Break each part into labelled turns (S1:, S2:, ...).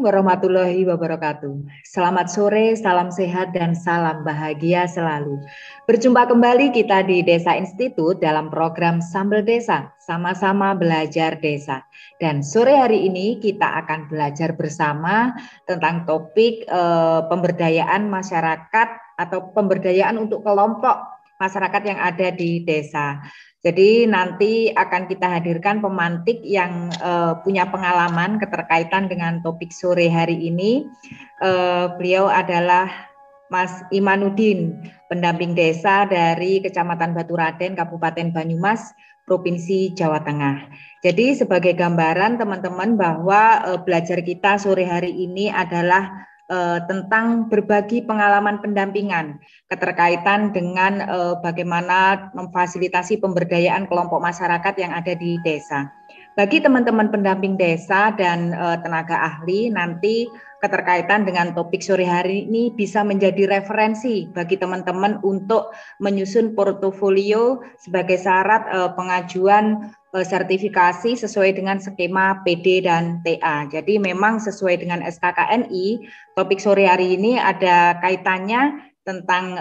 S1: warahmatullahi wabarakatuh. Selamat sore, salam sehat dan salam bahagia selalu. Berjumpa kembali kita di Desa Institut dalam program Sambel Desa, sama-sama belajar desa. Dan sore hari ini kita akan belajar bersama tentang topik pemberdayaan masyarakat atau pemberdayaan untuk kelompok masyarakat yang ada di desa. Jadi nanti akan kita hadirkan pemantik yang punya pengalaman keterkaitan dengan topik sore hari ini. Beliau adalah Mas Imanuddin, pendamping desa dari Kecamatan Baturaden, Kabupaten Banyumas, Provinsi Jawa Tengah. Jadi sebagai gambaran teman-teman bahwa belajar kita sore hari ini adalah tentang berbagi pengalaman pendampingan keterkaitan dengan bagaimana memfasilitasi pemberdayaan kelompok masyarakat yang ada di desa. Bagi teman-teman pendamping desa dan tenaga ahli, nanti keterkaitan dengan topik sore hari ini bisa menjadi referensi bagi teman-teman untuk menyusun portofolio sebagai syarat pengajuan sertifikasi sesuai dengan skema PD dan TA. Jadi memang sesuai dengan SKKNI, topik sore hari ini ada kaitannya tentang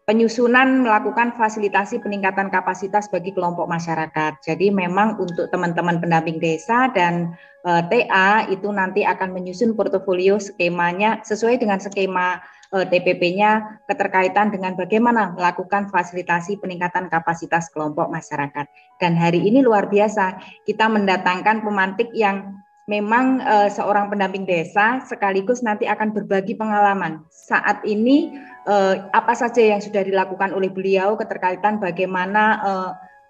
S1: penyusunan melakukan fasilitasi peningkatan kapasitas bagi kelompok masyarakat. Jadi memang untuk teman-teman pendamping desa dan TA itu nanti akan menyusun portofolio skemanya sesuai dengan skema TPP-nya keterkaitan dengan bagaimana melakukan fasilitasi peningkatan kapasitas kelompok masyarakat. Dan hari ini luar biasa, kita mendatangkan pemantik yang memang seorang pendamping desa sekaligus nanti akan berbagi pengalaman. Saat ini apa saja yang sudah dilakukan oleh beliau keterkaitan bagaimana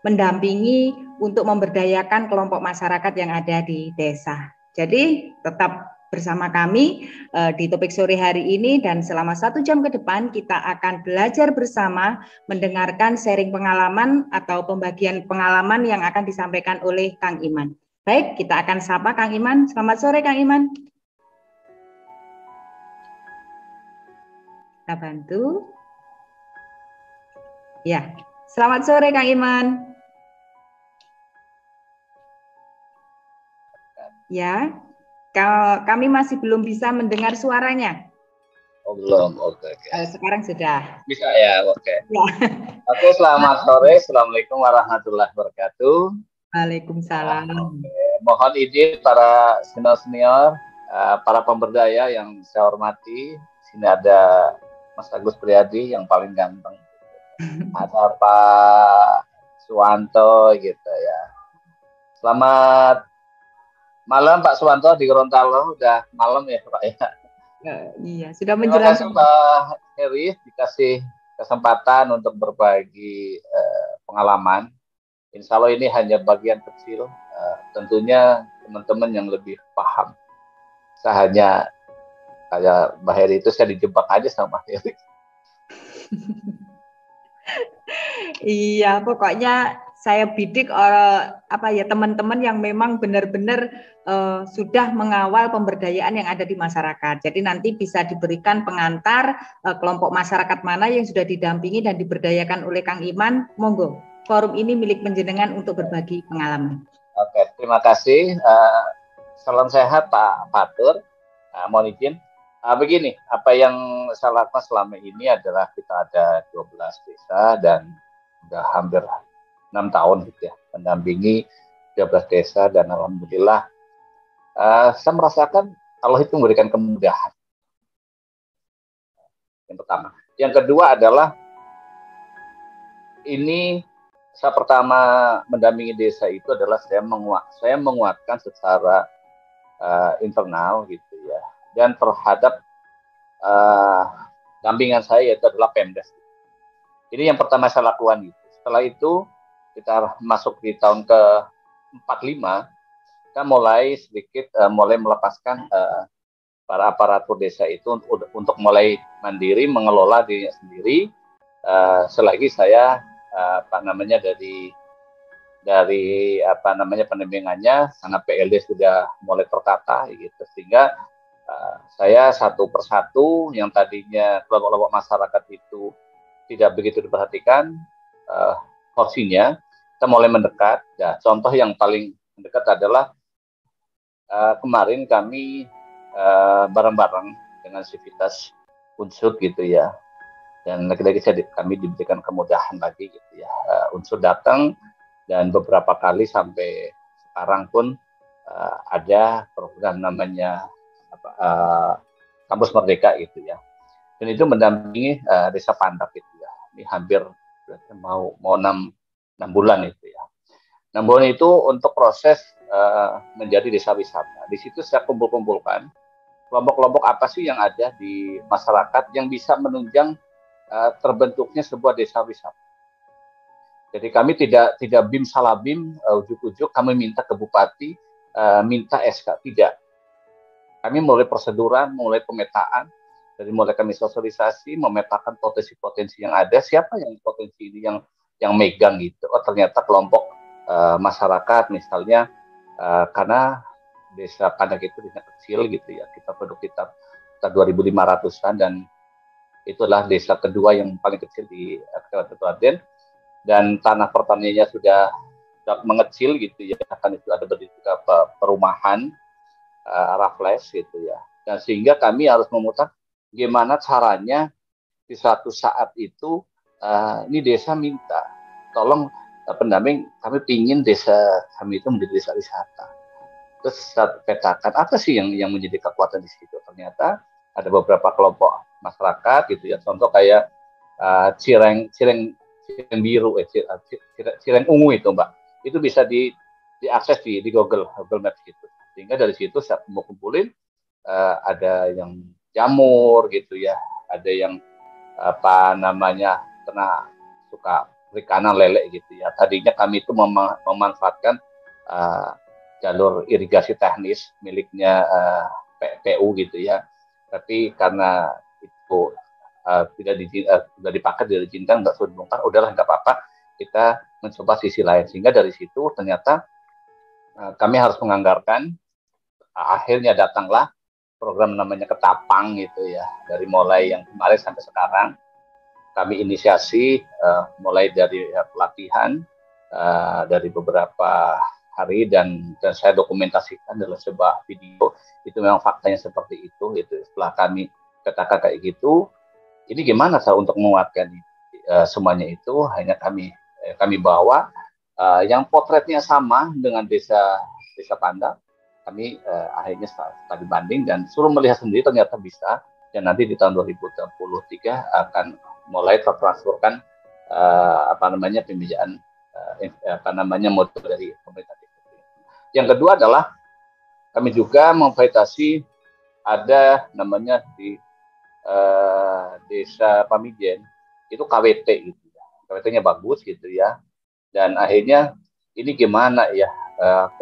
S1: mendampingi untuk memberdayakan kelompok masyarakat yang ada di desa. Jadi tetap bersama kami di topik sore hari ini dan selama 1 jam ke depan kita akan belajar bersama mendengarkan sharing pengalaman atau pembagian pengalaman yang akan disampaikan oleh Kang Iman. Baik, kita akan sapa Kang Iman. Selamat sore Kang Iman. Kita bantu. Ya, selamat sore Kang Iman. Ya, kami masih belum bisa mendengar suaranya.
S2: Oh, belum, oke.
S1: Sekarang sudah.
S2: Bisa ya, oke. Ya. Oke, selamat sore. Assalamualaikum warahmatullahi wabarakatuh.
S1: Waalaikumsalam.
S2: Mohon izin para senior-senior, para pemberdaya yang saya hormati. Di sini ada Mas Agus Priadi yang paling ganteng. Ada Pak Suwanto gitu ya. Selamat malam Pak Suwanto di Gorontalo, udah malam ya Pak ya.
S1: Iya, sudah menjelang.
S2: Terima kasih Pak Heri dikasih kesempatan untuk berbagi pengalaman. Insya Allah ini hanya bagian kecil, tentunya teman-teman yang lebih paham. Saya hanya kayak Mbak Heri itu saya dijebak aja sama Mbak Heri.
S1: Iya, pokoknya saya bidik teman-teman yang memang benar-benar sudah mengawal pemberdayaan yang ada di masyarakat. Jadi nanti bisa diberikan pengantar kelompok masyarakat mana yang sudah didampingi dan diberdayakan oleh Kang Iman. Monggo, forum ini milik panjenengan untuk berbagi pengalaman.
S2: Oke, terima kasih. Salam sehat Pak Fatur. Mohon izin. Begini, apa yang saya lakukan selama ini adalah kita ada 12 desa dan sudah hampir 6 tahun gitu ya, mendampingi 12 desa dan alhamdulillah saya merasakan Allah itu memberikan kemudahan. Yang pertama. Yang kedua adalah ini saya pertama mendampingi desa itu adalah saya menguatkan secara internal gitu ya, dan terhadap dampingan saya yaitu adalah Pemdes. Ini yang pertama saya lakukan gitu. Setelah itu kita masuk di tahun ke-45, kita mulai sedikit mulai melepaskan para aparatur desa itu untuk mulai mandiri mengelola dirinya sendiri. Selagi saya dari pendampingannya karena PLD sudah mulai tertata gitu, sehingga saya satu persatu yang tadinya kelompok-kelompok masyarakat itu tidak begitu diperhatikan porsinya, kita mulai mendekat. Ya, contoh yang paling mendekat adalah kemarin kami bareng-bareng dengan sivitas unsur gitu ya. Dan lagi-lagi kami diberikan kemudahan lagi gitu ya. Unsur datang dan beberapa kali sampai sekarang pun ada program namanya Kampus Merdeka gitu ya. Dan itu mendampingi Desa Pandak gitu ya. Ini hampir mau 6 bulan itu ya. 6 bulan itu untuk proses menjadi desa wisata. Di situ saya kumpulkan kelompok-kelompok apa sih yang ada di masyarakat yang bisa menunjang terbentuknya sebuah desa wisata. Jadi kami tidak bim salah bim, ujuk-ujuk kami minta ke bupati, minta SK, tidak. Kami mulai proseduran, mulai pemetaan, dari mulai kami sosialisasi, memetakan potensi-potensi yang ada, siapa yang potensi ini yang megang gitu. Oh ternyata kelompok masyarakat misalnya, karena desa Pandak itu desa kecil gitu ya, kita penduduk kita 2.500-an dan itulah desa kedua yang paling kecil di Kabupaten Klaten, dan tanah pertaniannya sudah mengecil gitu ya, kan itu ada juga perumahan raffles gitu ya, dan sehingga kami harus memutar gimana caranya di suatu saat itu ini desa minta tolong pendamping, kami pingin desa kami itu menjadi desa wisata. Terus saya petakan apa sih yang menjadi kekuatan di situ. Ternyata ada beberapa kelompok masyarakat gitu ya, contoh kayak cireng biru, cireng ungu itu Mbak, itu bisa diakses di Google Maps gitu. Sehingga dari situ saya mau kumpulin ada yang jamur gitu ya, ada yang apa namanya kena suka perikanan lele gitu ya. Tadinya kami itu memanfaatkan jalur irigasi teknis miliknya PU gitu ya, tapi karena itu tidak dipakai, tidak diizinkan, nggak sudah dibongkar, udahlah nggak apa-apa, kita mencoba sisi lain. Sehingga dari situ ternyata kami harus menganggarkan, akhirnya datanglah program namanya Ketapang gitu ya, dari mulai yang kemarin sampai sekarang kami inisiasi mulai dari pelatihan dari beberapa hari dan saya dokumentasikan dalam sebuah video. Itu memang faktanya seperti itu gitu. Setelah kami katakan kayak gitu, ini gimana saya untuk menguatkan semuanya itu, hanya kami bawa yang potretnya sama dengan desa Pandak. Kami akhirnya tadi banding dan suruh melihat sendiri, ternyata bisa, dan nanti di tahun 2023 akan mulai tertransferkan pembiayaan modal dari pemerintah. Yang kedua adalah kami juga memfasilitasi, ada namanya di desa Pamijen itu KWT gitu ya, KWT-nya bagus gitu ya, dan akhirnya ini gimana ya,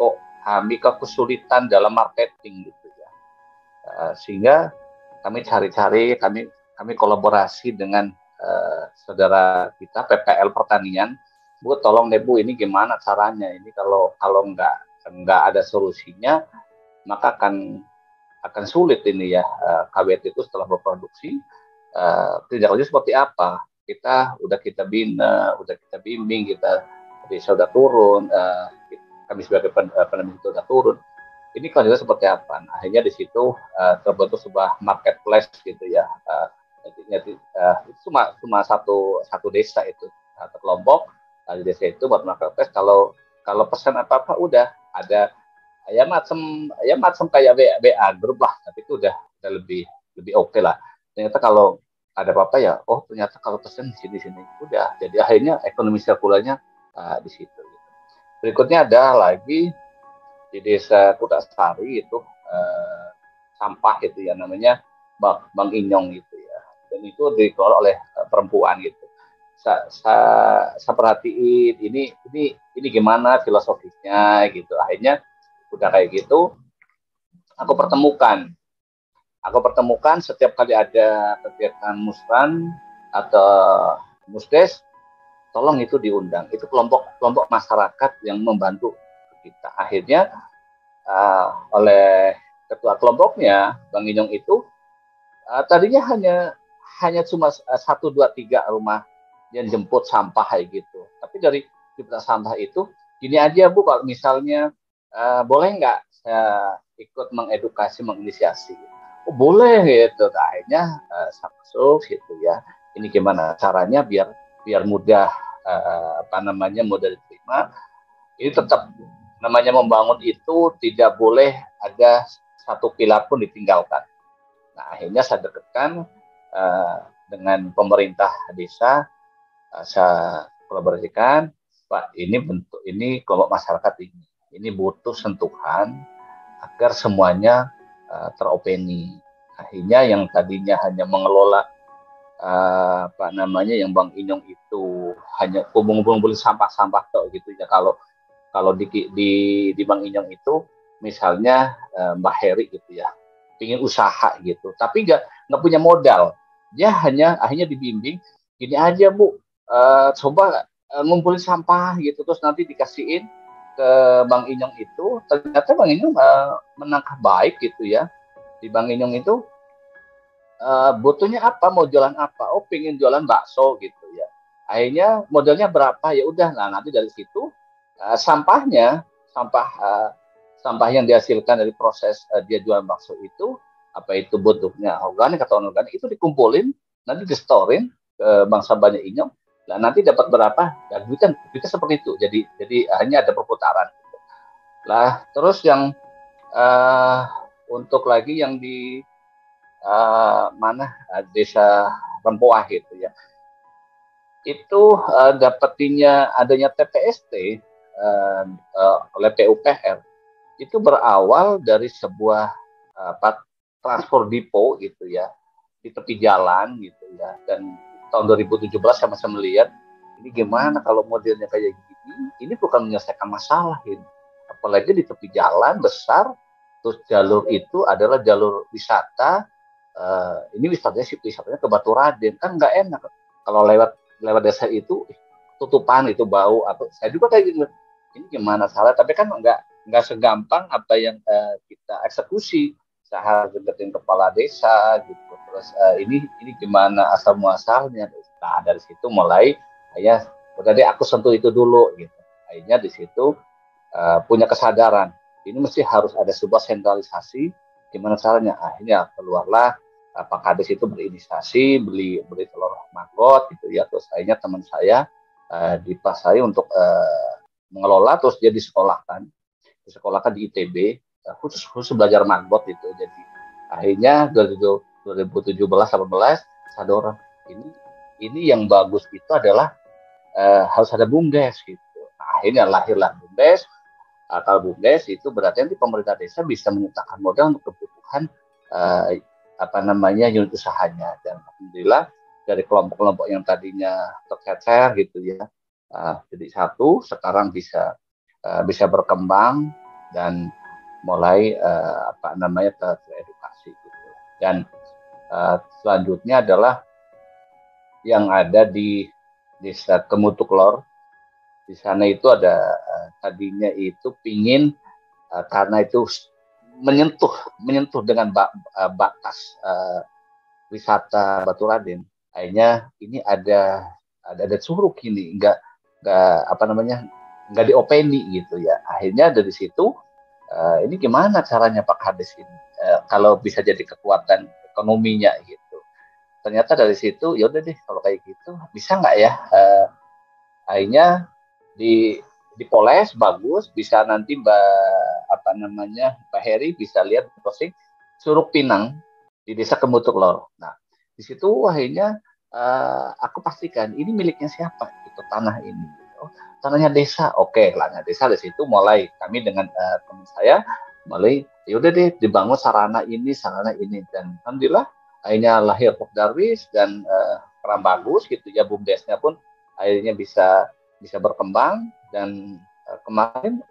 S2: kok kami kesulitan dalam marketing gitu ya, sehingga kami cari-cari, kami kolaborasi dengan saudara kita PPL Pertanian. Bu, tolong deh Bu, ini gimana caranya, ini kalau nggak ada solusinya maka akan sulit ini ya, KWT itu setelah berproduksi tidak lanjut seperti apa. Kita bina, udah kita bimbing, kita desa udah turun, kami sebagai pendamping itu udah turun. Ini kelanjutan seperti apa? Nah, akhirnya di situ terbentuk sebuah marketplace gitu ya. Itu cuma satu desa itu, satu kelompok di desa itu buat marketplace. Kalau pesan apa udah ada ya macam kayak WA grup lah, tapi itu udah lebih oke lah. Ternyata kalau ada apa-apa ya, oh ternyata kalau pesan di sini udah. Jadi akhirnya ekonomi sirkularnya di situ. Gitu. Berikutnya ada lagi di desa Kutasari itu sampah gitu ya, namanya Bang Inyong gitu ya, dan itu dikelola oleh perempuan gitu. Saya perhatiin ini gimana filosofisnya gitu. Akhirnya udah kayak gitu, aku pertemukan setiap kali ada kegiatan musran atau musdes, tolong itu diundang. Itu kelompok masyarakat yang membantu kita. Akhirnya oleh ketua kelompoknya Bang Inyong itu tadinya hanya cuma 1, 2, 3 rumah yang jemput sampah kayak gitu. Tapi dari jumlah sampah itu, gini aja Bu, kalau misalnya boleh nggak saya ikut mengedukasi, menginisiasi. Oh boleh gitu. Nah, akhirnya saya masuk gitu ya. Ini gimana caranya biar mudah mudah diterima. Ini tetap namanya membangun itu tidak boleh ada satu pilar pun ditinggalkan. Nah, akhirnya saya dekatkan dengan pemerintah desa, saya kolaborasikan, Pak, ini kelompok masyarakat ini butuh sentuhan agar semuanya teropeni. Akhirnya yang tadinya hanya mengelola yang Bang Inyong itu hanya kumpul-kumpul sampah-sampah gitu ya. Kalau di Bang Inyong itu misalnya Mbak Heri gitu ya, ingin usaha gitu, tapi nggak punya modal, dia akhirnya dibimbing, gini aja Bu, coba ngumpulin sampah gitu, terus nanti dikasihin ke Bang Inyong itu, ternyata Bang Inyong menangkap baik gitu ya. Di Bang Inyong itu butuhnya apa, mau jualan apa, oh pengen jualan bakso gitu ya, akhirnya modalnya berapa, ya udah, nah nanti dari situ sampah sampah yang dihasilkan dari proses dia jualan bakso itu, apa itu bentuknya organik atau non-organik, itu dikumpulin, nanti distorin ke Bank Sampahnya Inyong, nah nanti dapat berapa, dan duitnya seperti itu, jadi hanya ada perputaran lah. Terus yang untuk lagi yang di desa Rempoah gitu ya, itu dapetinnya adanya TPST oleh PUPR itu berawal dari sebuah transport depo gitu ya, di tepi jalan gitu ya. Dan tahun 2017 saya masih melihat, ini gimana kalau modelnya kayak gini, ini bukan menyelesaikan masalah ini, apalagi di tepi jalan besar, terus jalur itu adalah jalur wisata. Ini wisatanya ke Baturaden, kan nggak enak kalau lewat desa itu tutupan, itu bau, atau saya juga kayak gitu, ini gimana salah, tapi kan nggak segampang apa yang kita eksekusi. Saya harus deketin kepala desa gitu, terus ini gimana asal muasalnya. Nah dari situ mulai ya udah deh, aku sentuh itu dulu gitu. Akhirnya di situ punya kesadaran, ini mesti harus ada sebuah sentralisasi, gimana caranya. Akhirnya keluarlah Pak Kades itu berinisiasi beli telur maggot gitu ya. Terus akhirnya teman saya dipasari untuk mengelola, terus dia disekolahkan di ITB, khusus belajar maggot itu. Jadi akhirnya 2017-18 saya dorong, ini yang bagus itu adalah harus ada BUMDes gitu. Nah, akhirnya lahirlah BUMDes. Kalau BUMDes itu berarti nanti pemerintah desa bisa menyertakan modal untuk kebutuhan unit usahanya. Dan alhamdulillah dari kelompok-kelompok yang tadinya tercecer gitu ya, jadi satu, sekarang bisa berkembang dan mulai teredukasi gitu. Dan selanjutnya adalah yang ada di desa Kemutuk Lor. Di sana itu ada tadinya itu pingin karena itu menyentuh dengan batas wisata Baturaden. Akhirnya ini ada curug ini, nggak diopeni gitu ya. Akhirnya dari situ ini gimana caranya Pak Kades ini kalau bisa jadi kekuatan ekonominya gitu. Ternyata dari situ ya udah deh, kalau kayak gitu bisa nggak ya, akhirnya dipoles bagus, bisa nanti Mbak Heri bisa lihat posting Curug Pinang di desa Kemutuk-Lor. Nah di situ akhirnya aku pastikan ini miliknya siapa itu tanah ini. Oh, tanahnya desa, oke, tanahnya desa. Dari situ mulai kami dengan teman saya mulai yaudah deh dibangun sarana ini, dan alhamdulillah akhirnya lahir Pok Darwis dan kurang bagus gitu ya. BUMDesnya pun akhirnya bisa berkembang, dan kemarin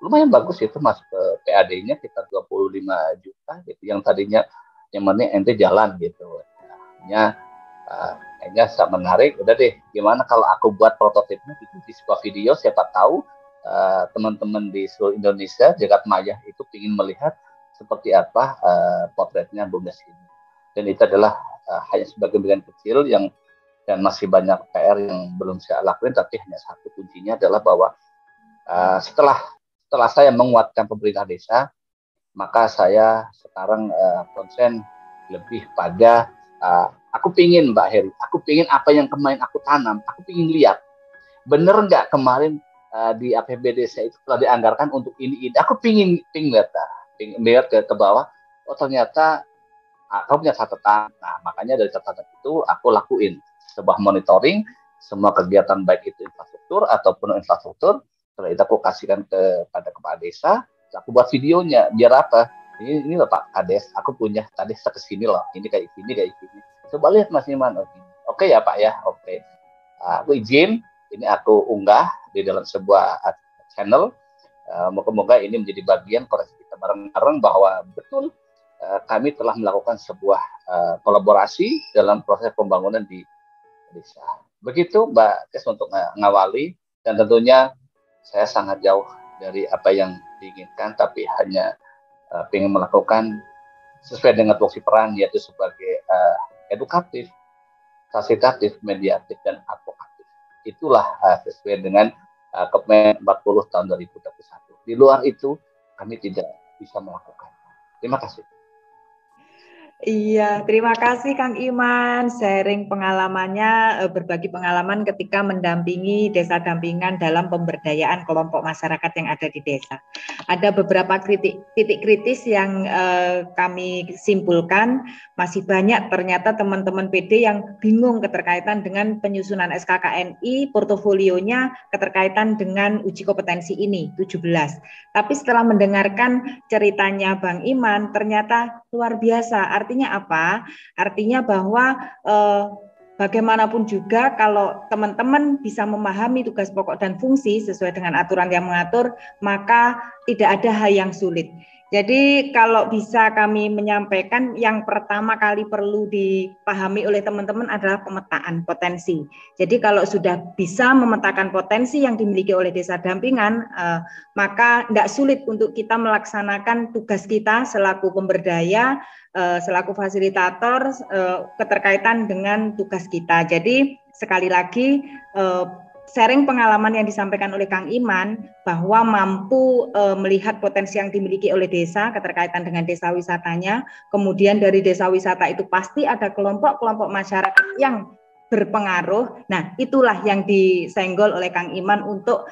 S2: lumayan bagus itu masuk ke PAD-nya sekitar 25 juta gitu, yang tadinya yang mana ente jalan gitu. Akhirnya sangat menarik, udah deh gimana kalau aku buat prototipnya itu di sebuah video, siapa tahu teman-teman di seluruh Indonesia jagat maya itu ingin melihat seperti apa potretnya BUMDes ini. Dan itu adalah hanya sebagian bagian kecil dan masih banyak PR yang belum saya lakuin, tapi hanya satu kuncinya adalah bahwa setelah saya menguatkan pemerintah desa, maka saya sekarang konsen lebih pada aku pingin Mbak Heri, aku pingin apa yang kemarin aku tanam, aku pingin lihat bener nggak kemarin di APBD saya itu telah dianggarkan untuk ini. Aku pingin lihat, lihat ke bawah. Oh ternyata aku punya catatan. Nah makanya dari catatan itu aku lakuin sebuah monitoring semua kegiatan baik itu infrastruktur ataupun infrastruktur. Setelah itu aku kasihkan kepada kepala desa. Aku buat videonya biar apa? Ini loh Pak Kades, aku punya tadi ke sini loh. Ini kayak gini kayak gini. Coba lihat Mas Iman. Oke ya Pak ya. Oke. Aku izin ini aku unggah di dalam sebuah channel. Moga-moga ini menjadi bagian koreksi kita bareng-bareng bahwa betul kami telah melakukan sebuah kolaborasi dalam proses pembangunan di desa. Begitu Mbak Kes untuk ngawali, dan tentunya saya sangat jauh dari apa yang diinginkan, tapi hanya ingin melakukan sesuai dengan fungsi peran, yaitu sebagai edukatif, fasilitatif, mediatif, dan advokatif. Itulah sesuai dengan Kepmen 40 tahun 2021. Di luar itu, kami tidak bisa melakukan. Terima kasih.
S1: Iya, terima kasih Kang Iman sharing pengalamannya, berbagi pengalaman ketika mendampingi desa dampingan dalam pemberdayaan kelompok masyarakat yang ada di desa. Ada beberapa titik kritis yang kami simpulkan, masih banyak ternyata teman-teman PD yang bingung keterkaitan dengan penyusunan SKKNI, portofolionya keterkaitan dengan uji kompetensi ini, 17. Tapi setelah mendengarkan ceritanya Bang Iman, ternyata luar biasa. Artinya apa? Artinya bahwa bagaimanapun juga kalau teman-teman bisa memahami tugas pokok dan fungsi sesuai dengan aturan yang mengatur, maka tidak ada hal yang sulit. Jadi kalau bisa kami menyampaikan, yang pertama kali perlu dipahami oleh teman-teman adalah pemetaan potensi. Jadi kalau sudah bisa memetakan potensi yang dimiliki oleh desa dampingan, maka tidak sulit untuk kita melaksanakan tugas kita selaku pemberdaya, selaku fasilitator, keterkaitan dengan tugas kita. Jadi sekali lagi sharing pengalaman yang disampaikan oleh Kang Iman bahwa mampu melihat potensi yang dimiliki oleh desa, keterkaitan dengan desa wisatanya, kemudian dari desa wisata itu pasti ada kelompok-kelompok masyarakat yang berpengaruh. Nah, itulah yang disenggol oleh Kang Iman untuk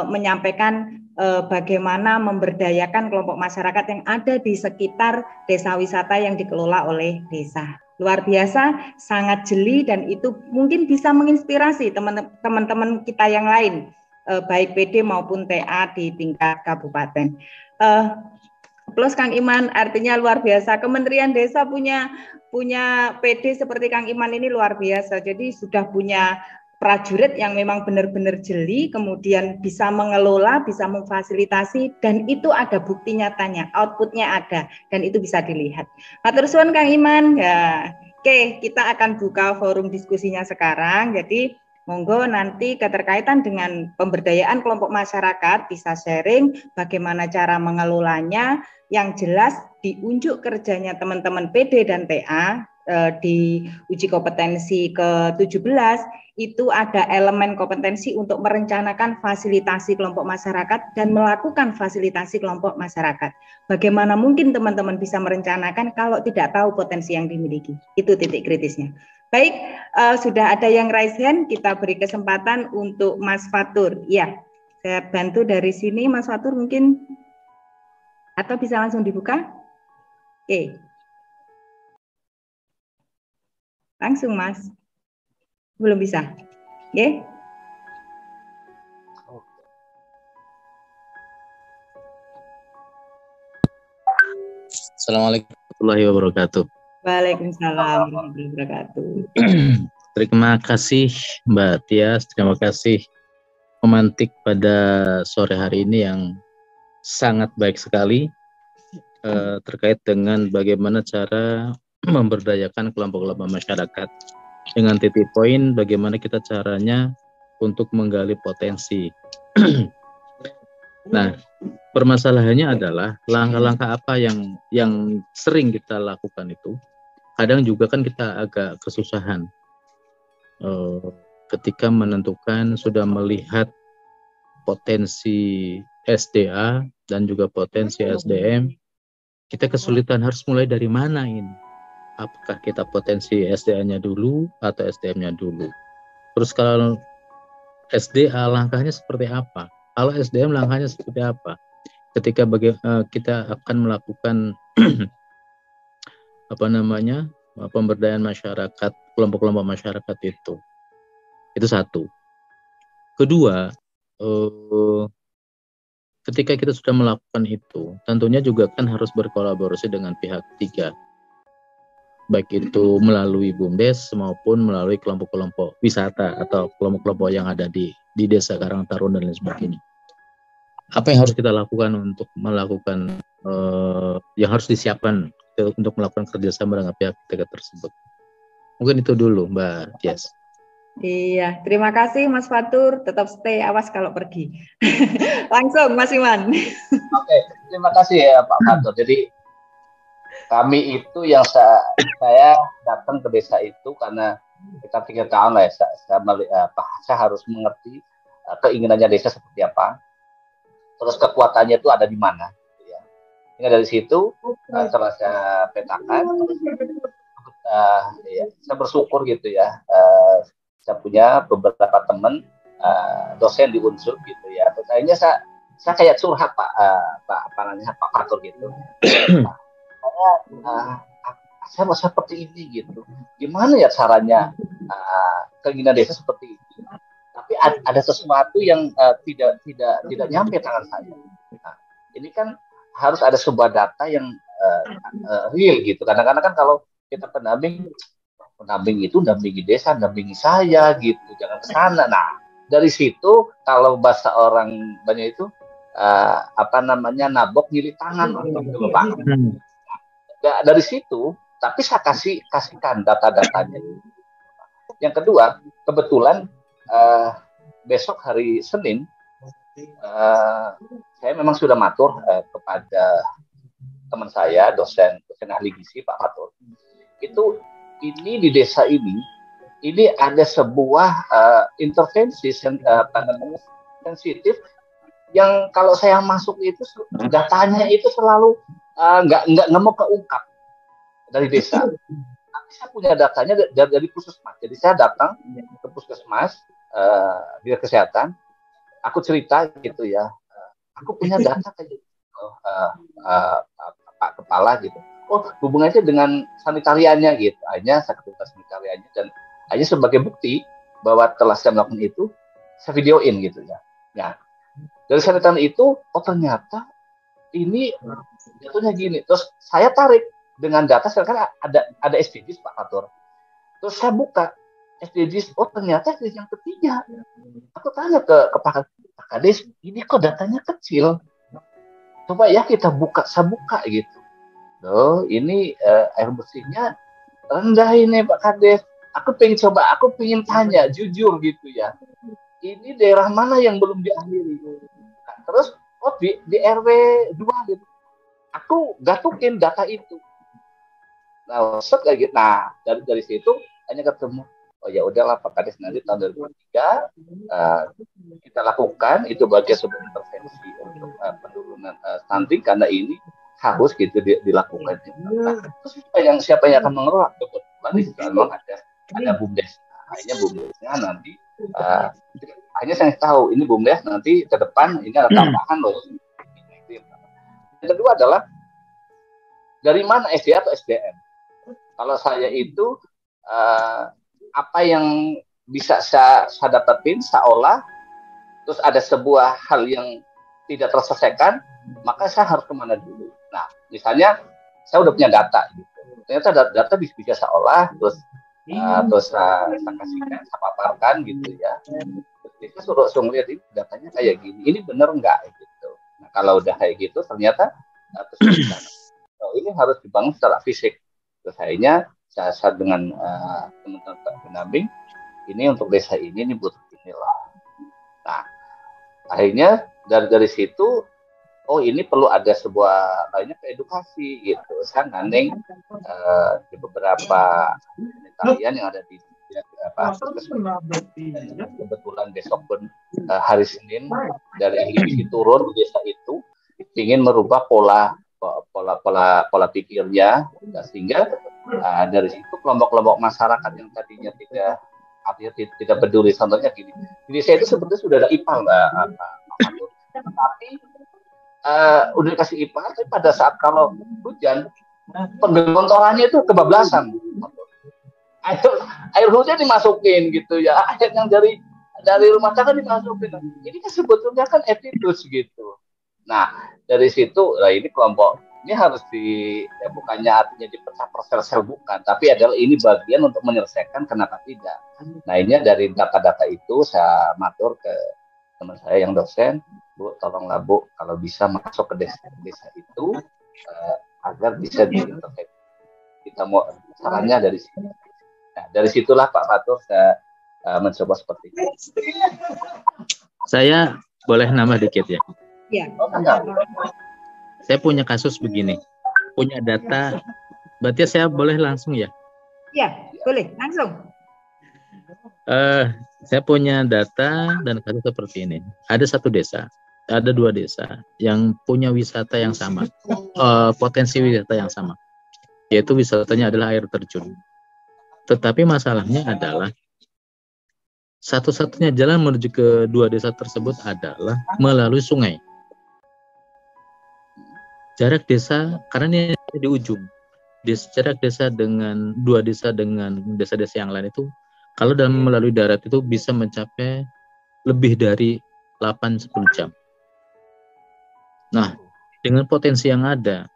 S1: menyampaikan bagaimana memberdayakan kelompok masyarakat yang ada di sekitar desa wisata yang dikelola oleh desa. Luar biasa, sangat jeli, dan itu mungkin bisa menginspirasi teman-teman kita yang lain, baik PD maupun TA di tingkat kabupaten. Plus Kang Iman, artinya luar biasa. Kementerian Desa punya PD seperti Kang Iman ini luar biasa. Jadi sudah punya prajurit yang memang benar-benar jeli, kemudian bisa mengelola, bisa memfasilitasi, dan itu ada bukti nyatanya, outputnya ada, dan itu bisa dilihat. Matur suwun Kang Iman. Ya, oke, kita akan buka forum diskusinya sekarang. Jadi monggo nanti keterkaitan dengan pemberdayaan kelompok masyarakat bisa sharing bagaimana cara mengelolanya, yang jelas diunjuk kerjanya teman-teman PD dan TA di uji kompetensi ke-17 itu ada elemen kompetensi untuk merencanakan fasilitasi kelompok masyarakat dan melakukan fasilitasi kelompok masyarakat. Bagaimana mungkin teman-teman bisa merencanakan kalau tidak tahu potensi yang dimiliki? Itu titik kritisnya. Baik, sudah ada yang raise hand, kita beri kesempatan untuk Mas Fatur. Ya, saya bantu dari sini Mas Fatur mungkin, atau bisa langsung dibuka? Oke. Langsung Mas. Belum bisa. Oke.
S3: Assalamualaikum warahmatullahi wabarakatuh.
S1: Waalaikumsalam warahmatullahi wabarakatuh.
S3: Terima kasih Mbak Tias, terima kasih pemantik pada sore hari ini yang sangat baik sekali terkait dengan bagaimana cara memberdayakan kelompok-kelompok masyarakat. Dengan titik poin bagaimana kita caranya untuk menggali potensi. Nah, permasalahannya adalah langkah-langkah apa yang sering kita lakukan itu. Kadang juga kan kita agak kesusahan ketika menentukan sudah melihat potensi SDA dan juga potensi SDM, kita kesulitan harus mulai dari mana ini. Apakah kita potensi SDA-nya dulu atau SDM-nya dulu? Terus kalau SDA langkahnya seperti apa? Kalau SDM langkahnya seperti apa? Ketika kita akan melakukan pemberdayaan masyarakat, kelompok-kelompok masyarakat itu satu. Kedua, ketika kita sudah melakukan itu, tentunya juga kan harus berkolaborasi dengan pihak ketiga, baik itu melalui BUMDes maupun melalui kelompok-kelompok wisata atau kelompok-kelompok yang ada di Desa Karang Taruna dan lain sebagainya. Apa yang harus kita lakukan untuk melakukan yang harus disiapkan untuk melakukan kerjasama dengan pihak ketiga tersebut? Mungkin itu dulu, Mbak Tias.
S1: Iya, terima kasih Mas Fatur. Tetap stay, awas kalau pergi. Langsung Mas Iman.
S2: Oke, terima kasih ya Pak Fatur. Jadi kami itu yang saya datang ke desa itu karena kita 3 tahun lah ya, saya harus mengerti keinginannya desa seperti apa. Terus kekuatannya itu ada di mana, gitu ya. Hingga dari situ setelah saya petakan, saya bersyukur gitu ya. Saya punya beberapa teman dosen di Unsur gitu ya. Terus akhirnya saya kayak curhat Pak Fatur gitu. Saya mau seperti ini gitu. Gimana ya caranya keinginan desa seperti ini? Tapi ada sesuatu yang tidak nyampe tangan saya. Nah, ini kan harus ada sebuah data yang real gitu. Kadang-kadang kan kalau kita pendamping itu dampingi desa, dampingi saya gitu, jangan ke sana. Nah, dari situ kalau bahasa orang banyak itu nabok nyili tangan gitu, Pak. Nah, dari situ, tapi saya kasihkan data-datanya. Yang kedua, kebetulan besok hari Senin saya memang sudah matur kepada teman saya dosen ahli gizi Pak Fatur. Ini di desa ini ada sebuah intervensi sensitif yang kalau saya masuk itu datanya itu selalu nggak mau keungkap dari desa. Tapi saya punya datanya dari puskesmas. Jadi saya datang ke puskesmas dinas kesehatan, aku cerita gitu ya, aku punya data kayak gitu, Pak Kepala gitu. Oh, hubungannya dengan sanitariannya gitu. Akhirnya saya ketemu sanitariannya dan hanya sebagai bukti bahwa telah saya melakukan itu, saya videoin gitu ya. Ya, dari sanitarian itu, oh ternyata ini jatuhnya gini. Terus saya tarik dengan data, sekarang ada SDGs Pak Fatur. Terus saya buka SDGs, oh ternyata SDGs yang ketiga. Aku tanya ke Pak Kades, ini kok datanya kecil. Coba ya kita saya buka gitu. Loh, ini air bersihnya rendah ini Pak Kades. Aku pengen tanya jujur gitu ya. Ini daerah mana yang belum diakhiri? Nah, terus di RW 2 gitu. Aku gatukin data itu. Nah, kayak gitu. Nah, dari situ hanya ketemu. Oh ya udahlah Pak Kades, nanti tahun 2023 kita lakukan itu bagian sebuah intervensi untuk penurunan stunting karena ini harus gitu dilakukan. Nah, terus siapa yang akan mengelola? Kebetulan di situ memang ada BUMDes. Akhirnya BUMDesnya nanti hanya saya tahu ini BUMDes nanti ke depan ini ada tambahan loh. Yang kedua adalah dari mana SDA atau SDM? Kalau saya itu apa yang bisa saya dapetin, saya olah, terus ada sebuah hal yang tidak terselesaikan, maka saya harus kemana dulu? Nah, misalnya saya udah punya data, gitu. Ternyata data bisa saya olah, terus saya kasihkan, saya paparkan, gitu ya. Terus kita suruh lihat ini datanya kayak gini, ini bener nggak? Gitu. Nah, kalau udah kayak gitu, ternyata ini harus dibangun secara fisik. Terus akhirnya saya dengan teman-teman pendamping, ini untuk desa ini butuh ini loh. Nah, akhirnya dari situ, oh ini perlu ada sebuah lainnya edukasi gitu. Saya gandeng di beberapa sanitarian yang ada di kebetulan besok pun hari Senin dari gizi turun di desa itu ingin merubah pola pola pikirnya, sehingga dari situ kelompok-kelompok masyarakat yang tadinya tidak peduli, contohnya gini, di desa itu sebetulnya sudah ada IPA, tapi udah dikasih IPA, tapi pada saat kalau hujan, penggelontorannya itu kebablasan. Air hujan dimasukin gitu ya, air yang dari rumah tangga dimasukin. Ini kan sebetulnya kan attitude gitu. Nah, dari situ, ini kelompok ini harus bukannya artinya dipecah per sel-sel, bukan, tapi adalah ini bagian untuk menyelesaikan kenapa tidak. Nah, ini dari data-data itu saya matur ke teman saya yang dosen, Bu, tolonglah Bu, kalau bisa masuk ke desa itu agar bisa diintervensi. Kita mau caranya dari sini. Nah, dari situlah Pak Fatur saya mencoba seperti itu.
S3: Saya boleh nambah dikit ya?
S1: Iya.
S3: Saya punya kasus begini, punya data, berarti saya boleh langsung ya?
S1: Iya, boleh, langsung.
S3: Saya punya data dan kasus seperti ini. Ada dua desa yang punya wisata yang sama, potensi wisata yang sama, yaitu wisatanya adalah air terjun. Tetapi masalahnya adalah satu-satunya jalan menuju ke dua desa tersebut adalah melalui sungai. Jarak desa, karena ini di ujung, jarak desa dengan dua desa dengan desa-desa yang lain itu, kalau dalam melalui darat itu bisa mencapai lebih dari 8-10 jam. Nah, dengan potensi yang ada,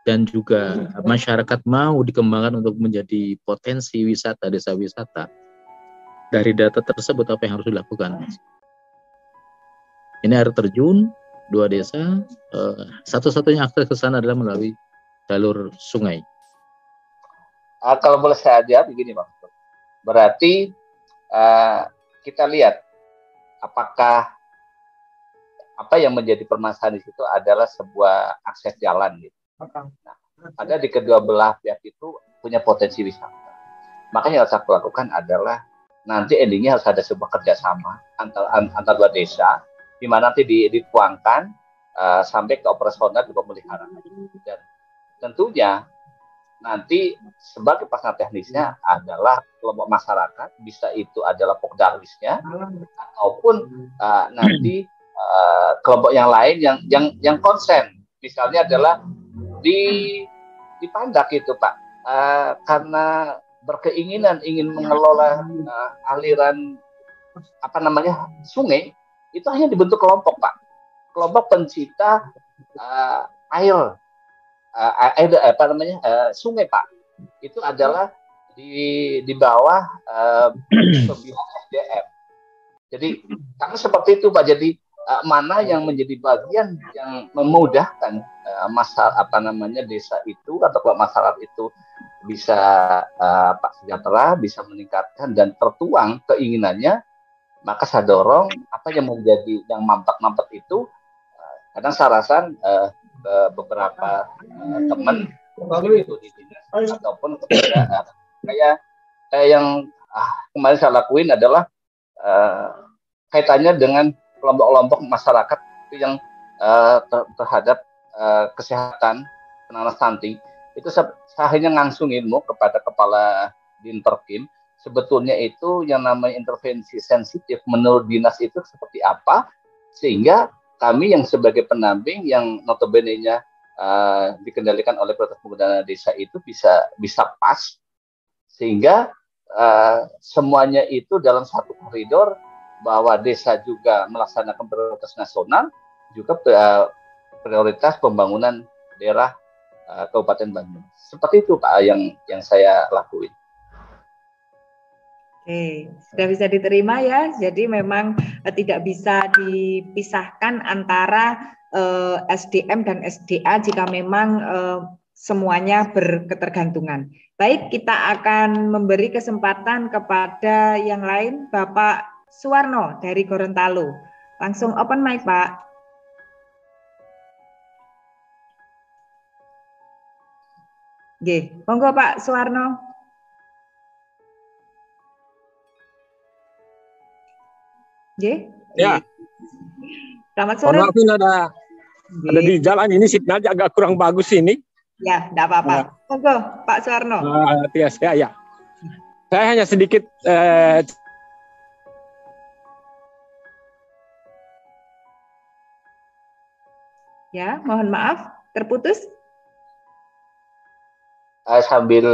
S3: dan juga masyarakat mau dikembangkan untuk menjadi potensi wisata, desa wisata, dari data tersebut apa yang harus dilakukan? Ini air terjun, dua desa, satu-satunya akses ke sana adalah melalui jalur sungai.
S2: Kalau boleh saya ajar begini, Bang. Berarti kita lihat apakah apa yang menjadi permasalahan di situ adalah sebuah akses jalan gitu. Nah, ada di kedua belah pihak itu punya potensi wisata. Makanya yang harus aku lakukan adalah nanti endingnya harus ada sebuah kerjasama antar dua desa, di mana nanti dituangkan sampai ke operasional di pemeliharaan. Dan tentunya nanti sebagai pasang teknisnya adalah kelompok masyarakat, bisa itu adalah Pokdarwisnya ataupun nanti kelompok yang lain yang konsen, misalnya adalah di Pandak itu Pak, karena berkeinginan ingin mengelola aliran sungai, itu hanya dibentuk kelompok Pak, kelompok pencinta air sungai Pak, itu adalah di bawah pembimbingan SDM. Jadi karena seperti itu Pak, jadi mana yang menjadi bagian yang memudahkan desa itu atau masyarakat itu bisa sejahtera, bisa meningkatkan dan tertuang keinginannya, maka saya dorong apa yang menjadi yang mampet itu. Kadang saya rasa beberapa teman itu di dinas ataupun kepada kayak yang kemarin saya lakuin adalah kaitannya dengan kelompok-kelompok masyarakat itu yang terhadap kesehatan penanganan stunting, itu saya hanya langsung ilmu kepada kepala Dinperkim, sebetulnya itu yang namanya intervensi sensitif menurut dinas itu seperti apa, sehingga kami yang sebagai pendamping yang notabene-nya dikendalikan oleh Proses Pemberdayaan Desa itu bisa pas, sehingga semuanya itu dalam satu koridor, bahwa desa juga melaksanakan prioritas nasional, juga prioritas pembangunan daerah Kabupaten Bandung. Seperti itu Pak yang saya lakuin.
S1: Oke, sudah bisa diterima ya. Jadi memang tidak bisa dipisahkan antara SDM dan SDA jika memang semuanya berketergantungan. Baik, kita akan memberi kesempatan kepada yang lain, Bapak Suwarno dari Gorontalo. Langsung open mic, Pak. Oke, monggo Pak Suwarno. Oke.
S4: Ya.
S1: Selamat sore.
S4: Mungkin ada Ada di jalan ini signalnya agak kurang bagus ini.
S1: Ya, tidak apa-apa. Monggo, Pak Suwarno.
S4: Ya. Saya hanya sedikit
S1: ya, mohon maaf, terputus.
S2: Sambil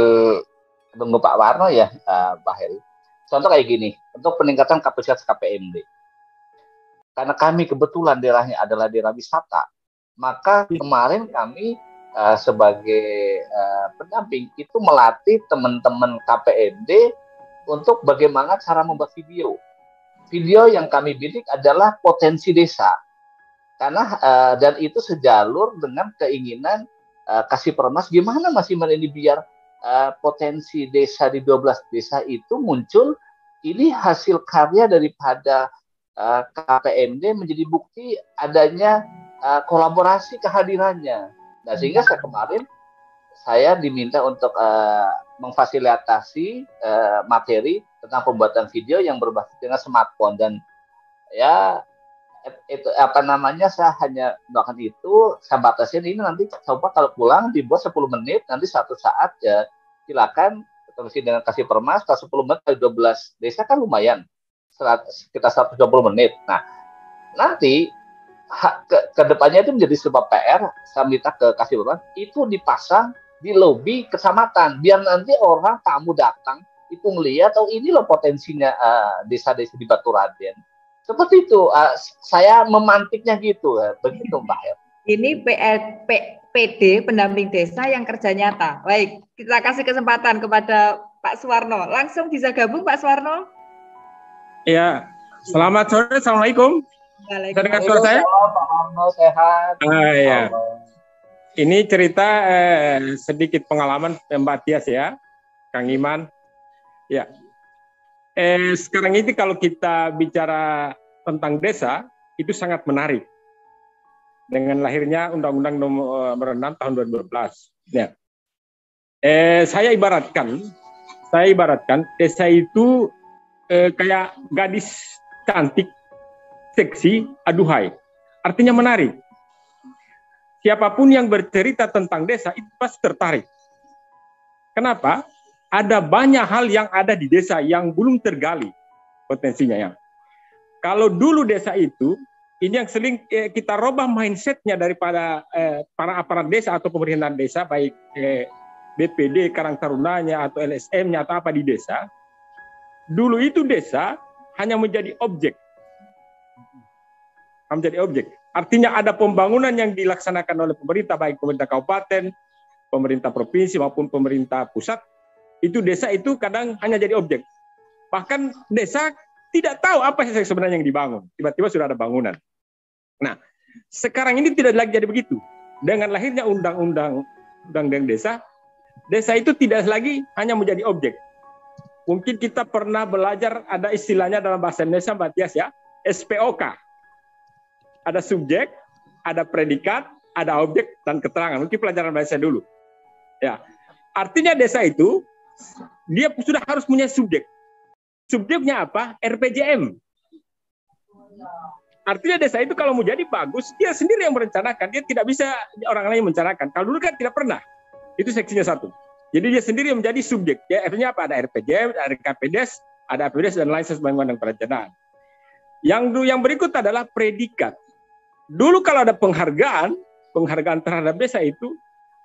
S2: tunggu Pak Warno ya, Pak Heri. Contoh kayak gini, untuk peningkatan kapasitas KPMD. Karena kami kebetulan daerahnya adalah daerah wisata, maka kemarin kami sebagai pendamping itu melatih teman-teman KPMD untuk bagaimana cara membuat video. Video yang kami bidik adalah potensi desa, karena dan itu sejalur dengan keinginan Kasih-Permas gimana Mas Iman ini biar potensi desa di 12 desa itu muncul. Ini hasil karya daripada KPMD menjadi bukti adanya kolaborasi kehadirannya. Nah, sehingga kemarin saya diminta untuk memfasilitasi materi tentang pembuatan video yang berbasis dengan smartphone, dan ya itu saya hanya melakukan itu, saya batasin ini nanti coba kalau pulang dibuat 10 menit, nanti satu saat ya silakan terus dengan Kasih-Permas, kalau 10 menit kali 12 desa kan lumayan, sekitar 120 menit. Nah, nanti ke depannya itu menjadi sebuah PR, saya minta ke Kasih-Permas itu dipasang di lobi kecamatan, biar nanti orang tamu datang itu melihat, oh ini loh potensinya desa-desa di Baturaden. Seperti itu, saya memantiknya gitu, begitu Mbak Her.
S1: Ini PD, pendamping desa yang kerja nyata. Baik, kita kasih kesempatan kepada Pak Suwarno. Langsung bisa gabung Pak Suwarno?
S4: Ya, selamat sore, Assalamualaikum. Dengar suara saya?
S2: Pak Warno, sehat.
S4: Ya. Ini cerita sedikit pengalaman Mbak Tias ya, Kang Iman. Ya. Sekarang ini kalau kita bicara tentang desa, itu sangat menarik. Dengan lahirnya Undang-Undang Nomor 6 tahun 2012. Ya. Saya ibaratkan desa itu kayak gadis cantik, seksi, aduhai. Artinya menarik. Siapapun yang bercerita tentang desa itu pasti tertarik. Kenapa? Ada banyak hal yang ada di desa yang belum tergali potensinya ya. Kalau dulu desa itu, ini yang sering kita robah mindsetnya daripada para aparat desa atau pemerintahan desa, baik BPD, Karang Tarunanya, atau LSM-nya, atau apa di desa. Dulu itu desa hanya menjadi objek. Artinya ada pembangunan yang dilaksanakan oleh pemerintah, baik pemerintah kabupaten, pemerintah provinsi, maupun pemerintah pusat. Itu desa itu kadang hanya jadi objek. Bahkan desa tidak tahu apa sebenarnya yang dibangun. Tiba-tiba sudah ada bangunan. Nah, sekarang ini tidak lagi jadi begitu. Dengan lahirnya undang-undang desa, desa itu tidak lagi hanya menjadi objek. Mungkin kita pernah belajar, ada istilahnya dalam bahasa Indonesia, Mbak Tias ya, SPOK. Ada subjek, ada predikat, ada objek, dan keterangan. Mungkin pelajaran bahasa dulu. Ya, artinya desa itu dia sudah harus punya subjek. Subjeknya apa? RPJM. Artinya desa itu kalau mau jadi bagus, dia sendiri yang merencanakan. Dia tidak bisa orang lain merencanakan. Kalau dulu kan tidak pernah. Itu seksinya 1. Jadi dia sendiri yang menjadi subjek. Ya, artinya apa? Ada RPJM, ada KPDes, ada APBDes, dan lain sebagainya perencanaan. Yang berikut adalah predikat. Dulu kalau ada penghargaan terhadap desa itu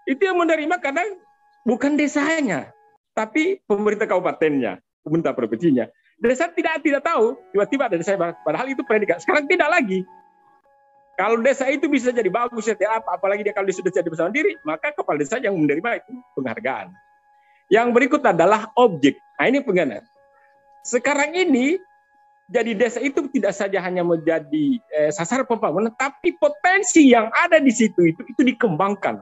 S4: yang menerima kadang bukan desanya, tapi pemerintah kabupatennya, pemerintah provinsinya. Desa tidak tahu, tiba-tiba ada desa, padahal itu predikat. Sekarang tidak lagi. Kalau desa itu bisa jadi bagus, apalagi dia kalau sudah jadi bersama diri, maka kepala desa yang menerima itu penghargaan. Yang berikut adalah objek. Nah, ini pengen. Sekarang ini jadi desa itu tidak saja hanya menjadi sasaran pembangunan, tapi potensi yang ada di situ itu dikembangkan.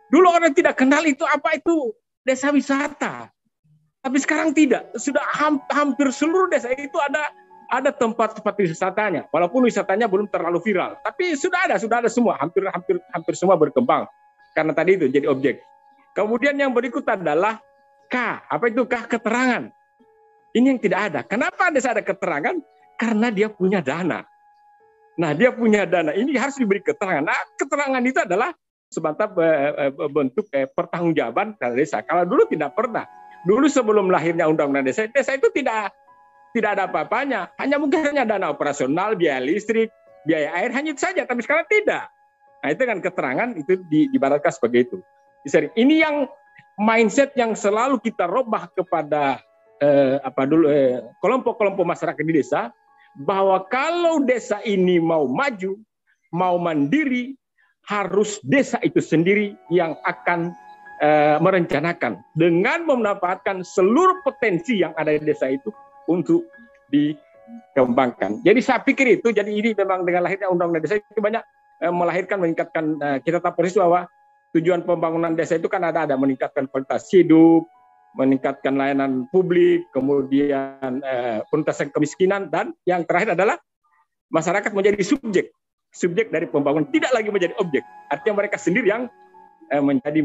S4: Dulu orang tidak kenal itu apa itu desa wisata, tapi sekarang tidak. Sudah hampir seluruh desa itu ada tempat-tempat wisatanya, walaupun wisatanya belum terlalu viral, tapi sudah ada semua, hampir semua berkembang karena tadi itu jadi objek. Kemudian yang berikut adalah K, apa itu K? Keterangan. Ini yang tidak ada. Kenapa desa ada keterangan? Karena dia punya dana. Nah, dia punya dana, ini harus diberi keterangan. Nah, keterangan itu adalah sebatas bentuk pertanggungjawaban dari desa. Kalau dulu tidak pernah. Dulu sebelum lahirnya Undang-Undang Desa, desa itu tidak ada apa-apanya. Hanya mungkin hanya dana operasional, biaya listrik, biaya air, hanya itu saja. Tapi sekarang tidak. Nah, itu kan keterangan itu diibaratkan sebagai itu. Ini yang mindset yang selalu kita robah kepada kelompok-kelompok masyarakat di desa, bahwa kalau desa ini mau maju, mau mandiri, harus desa itu sendiri yang akan merencanakan dengan memanfaatkan seluruh potensi yang ada di desa itu untuk dikembangkan. Jadi saya pikir itu, jadi ini memang dengan lahirnya Undang-Undang Desa itu banyak melahirkan, meningkatkan, kita tahu persis bahwa tujuan pembangunan desa itu kan ada meningkatkan kualitas hidup, meningkatkan layanan publik, kemudian penuntasan kemiskinan, dan yang terakhir adalah masyarakat menjadi subjek dari pembangunan, tidak lagi menjadi objek. Artinya mereka sendiri yang menjadi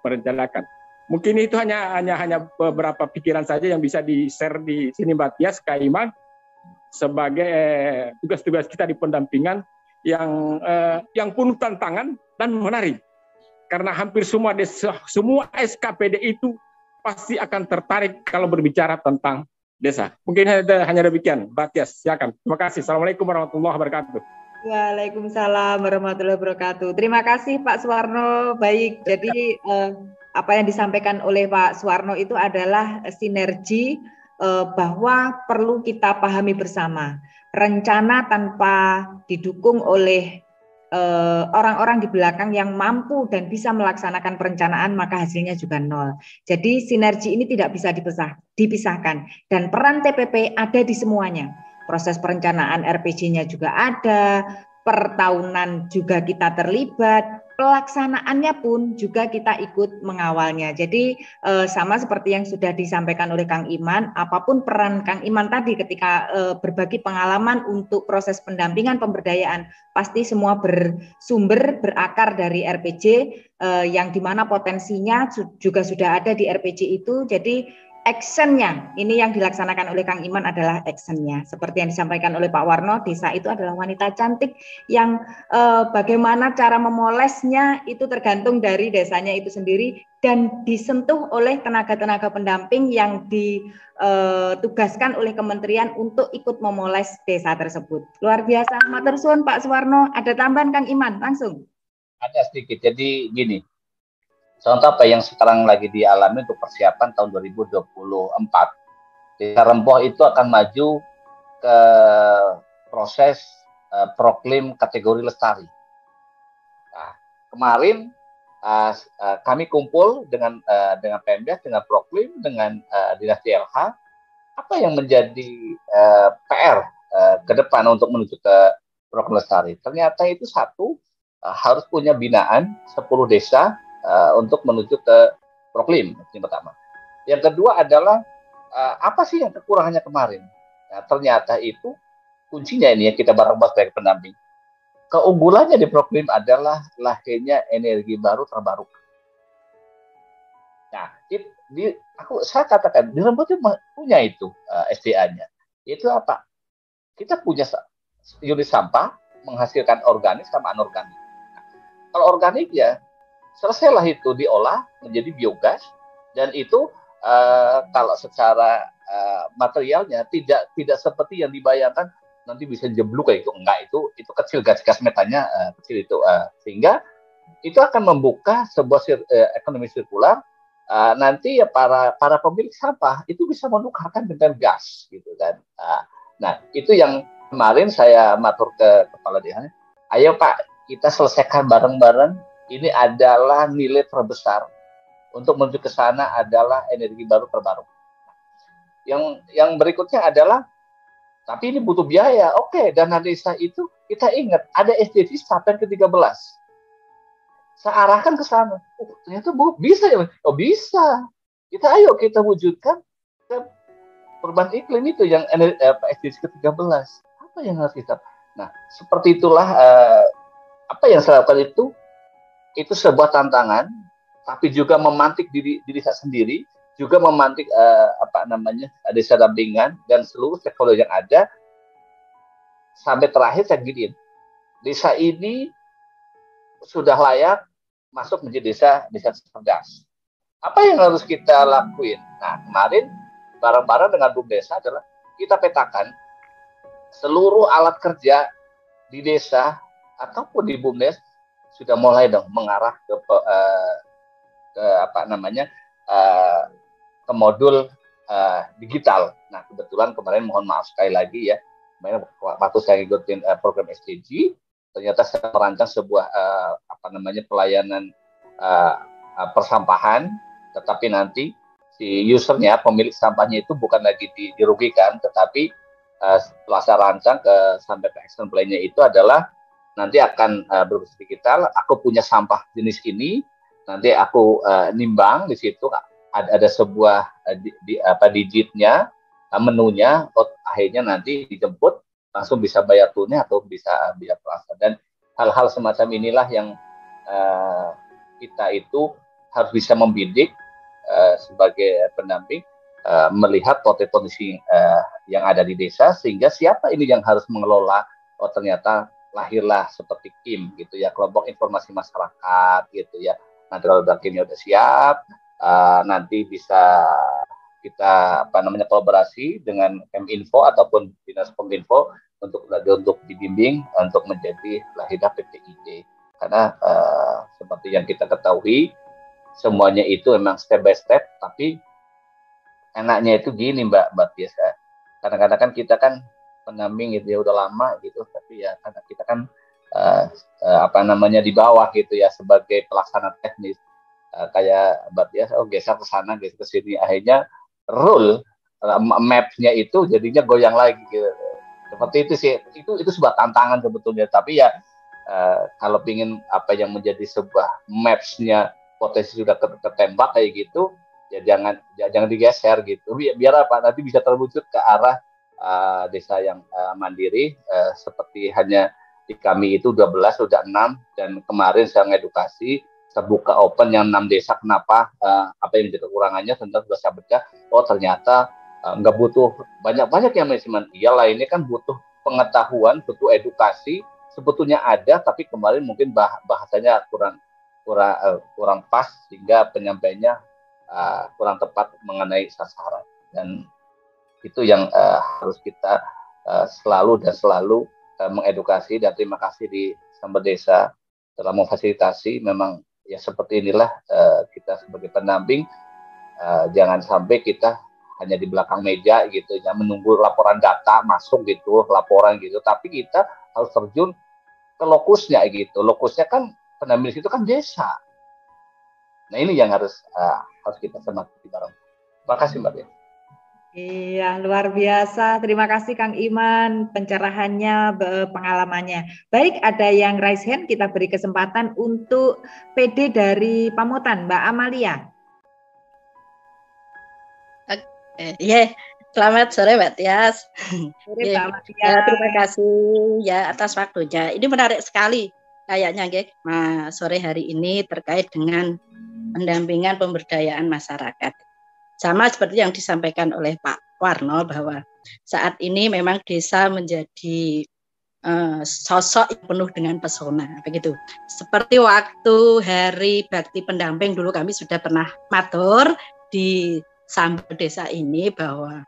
S4: merencanakan. Mungkin itu hanya beberapa pikiran saja yang bisa di-share di sini Mbak Tias, Kak Iman, sebagai tugas-tugas kita di pendampingan yang penuh tantangan dan menarik. Karena hampir semua SKPD itu pasti akan tertarik kalau berbicara tentang desa. Mungkin hanya demikian. Mbak Tias, silakan. Terima kasih. Assalamualaikum warahmatullahi wabarakatuh.
S1: Waalaikumsalam warahmatullahi wabarakatuh. Terima kasih Pak Suwarno. Baik, jadi apa yang disampaikan oleh Pak Suwarno itu adalah sinergi bahwa perlu kita pahami bersama. Rencana tanpa didukung oleh orang-orang di belakang yang mampu dan bisa melaksanakan perencanaan, maka hasilnya juga nol. Jadi sinergi ini tidak bisa dipisahkan, dan peran TPP ada di semuanya. Proses perencanaan RPG-nya juga ada, per tahunan juga kita terlibat, pelaksanaannya pun juga kita ikut mengawalnya. Jadi sama seperti yang sudah disampaikan oleh Kang Iman, apapun peran Kang Iman tadi ketika berbagi pengalaman untuk proses pendampingan pemberdayaan, pasti semua berakar dari RPG yang dimana potensinya juga sudah ada di RPG itu. Jadi actionnya, ini yang dilaksanakan oleh Kang Iman adalah actionnya. Seperti yang disampaikan oleh Pak Warno, desa itu adalah wanita cantik yang bagaimana cara memolesnya itu tergantung dari desanya itu sendiri dan disentuh oleh tenaga-tenaga pendamping yang ditugaskan oleh kementerian untuk ikut memoles desa tersebut. Luar biasa. Matur suwun Pak Suwarno. Ada tambahan Kang Iman? Langsung.
S2: Ada sedikit. Jadi gini. Contoh apa yang sekarang lagi dialami untuk persiapan tahun 2024. Desa Rempoh itu akan maju ke proses proklim kategori lestari. Nah, kemarin kami kumpul dengan Pemda, dengan proklim, dengan Dinas DLH, apa yang menjadi PR ke depan untuk menuju ke proklim lestari. Ternyata itu satu, harus punya binaan 10 desa untuk menuju ke proklim, yang pertama. Yang kedua adalah apa sih yang kekurangannya kemarin? Nah, ternyata itu kuncinya ini yang kita bahas sebagai pendamping. Keunggulannya di proklim adalah lahirnya energi baru terbarukan. Nah, saya katakan di Rempoh itu punya itu SDA-nya. Itu apa? Kita punya unit sampah menghasilkan organik sama anorganik. Nah, kalau organik ya selesailah itu diolah menjadi biogas, dan itu kalau secara materialnya tidak seperti yang dibayangkan nanti bisa jeblok kayak itu, enggak, itu kecil, gas metannya kecil itu, sehingga itu akan membuka sebuah ekonomi sirkular. Nanti ya para pemilik sampah itu bisa menukarkan dengan gas gitu kan. Nah itu yang kemarin saya matur ke kepala desa, ayo Pak, kita selesaikan bareng-bareng. Ini adalah nilai terbesar untuk menuju ke sana adalah energi baru terbarukan. Yang berikutnya adalah, tapi ini butuh biaya. Oke, dana desa itu kita ingat ada SDGs capaian ke-13. Saya arahkan ke sana. Oh, ternyata bisa ya. Oh, bisa. Kita wujudkan ke perubahan iklim itu yang SDGs ke-13. Apa yang harus kita? Nah, seperti itulah apa yang saya lakukan itu sebuah tantangan, tapi juga memantik diri saya sendiri, juga memantik desa dampingan dan seluruh stakeholder yang ada. Sampai terakhir saya giniin, desa ini sudah layak masuk menjadi desa cerdas. Apa yang harus kita lakuin? Nah, kemarin bareng-bareng dengan BUMDes adalah kita petakan seluruh alat kerja di desa ataupun di BUMDes sudah mulai dong mengarah ke ke modul digital. Nah, kebetulan kemarin mohon maaf sekali lagi ya, waktu saya ikutin program SDG, ternyata saya merancang sebuah pelayanan persampahan, tetapi nanti si usernya, pemilik sampahnya itu bukan lagi dirugikan, tetapi setelah saya rancang sampai ke action plan-nya itu adalah nanti akan berbasis digital. Aku punya sampah jenis ini, nanti aku nimbang di situ ada sebuah digitnya, menunya, akhirnya nanti dijemput langsung bisa bayar tunai atau bisa bayar transfer. Dan hal-hal semacam inilah yang kita itu harus bisa membidik sebagai pendamping, melihat potensi yang ada di desa, sehingga siapa ini yang harus mengelola. Oh, ternyata lahirlah seperti KIM gitu ya, kelompok informasi masyarakat gitu ya. Nanti kalau KIM-nya udah siap, nanti bisa kita kolaborasi dengan Keminfo ataupun Dinas Kominfo untuk dibimbing untuk menjadi lahirnya PTID. Karena seperti yang kita ketahui, semuanya itu memang step by step, tapi enaknya itu gini Mbak biasa. Kadang-kadang kan kita kan pendamping gitu ya, udah lama gitu, tapi ya karena kita kan di bawah gitu ya, sebagai pelaksana teknis, kayak Mbak biasa, geser ke sana, geser ke sini, akhirnya rule map-nya itu jadinya goyang lagi gitu. Seperti itu sih, itu sebuah tantangan sebetulnya, tapi ya kalau ingin apa yang menjadi sebuah maps-nya potensi sudah ketembak kayak gitu, ya jangan digeser gitu, biar apa nanti bisa terwujud ke arah desa yang mandiri, seperti hanya di kami itu 12 sudah 6, dan kemarin saya ngedukasi, saya buka open yang 6 desa, kenapa, apa yang menjadi kekurangannya, tentang sudah saya baca, oh ternyata nggak butuh banyak yang manajemen, iyalah ini kan butuh pengetahuan, butuh edukasi, sebetulnya ada, tapi kemarin mungkin bahasanya kurang pas, sehingga penyampaiannya kurang tepat mengenai sasaran. Dan itu yang harus kita selalu mengedukasi. Dan terima kasih di Sambal Desa telah memfasilitasi. Memang ya seperti inilah kita sebagai pendamping, jangan sampai kita hanya di belakang meja gitu ya, menunggu laporan data masuk gitu, laporan gitu, tapi kita harus terjun ke lokusnya gitu. Lokusnya kan pendamping itu kan desa. Nah, ini yang harus kita cermati bareng. Terima kasih Mbak.
S1: Iya, luar biasa. Terima kasih Kang Iman pencerahannya, pengalamannya. Baik, ada yang raise hand, kita beri kesempatan untuk PD dari Pamutan, Mbak Amalia.
S5: Iya, selamat sore Mbak Tias.
S1: Sore Mbak Amalia.
S5: Terima kasih ya atas waktunya. Ini menarik sekali kayaknya sore hari ini terkait dengan pendampingan pemberdayaan masyarakat. Sama seperti yang disampaikan oleh Pak Warno, bahwa saat ini memang desa menjadi sosok yang penuh dengan pesona, begitu. Seperti waktu Hari Bakti Pendamping dulu kami sudah pernah matur di Sambal Desa ini, bahwa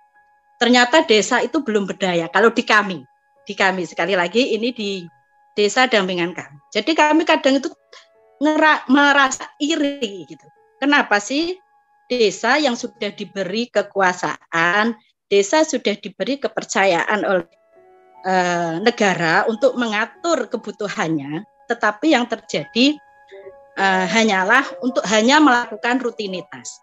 S5: ternyata desa itu belum berdaya. Kalau di kami sekali lagi ini di desa dampingan kami. Jadi kami kadang itu merasa iri gitu. Kenapa sih desa yang sudah diberi kekuasaan, desa sudah diberi kepercayaan oleh negara untuk mengatur kebutuhannya, tetapi yang terjadi hanyalah untuk hanya melakukan rutinitas,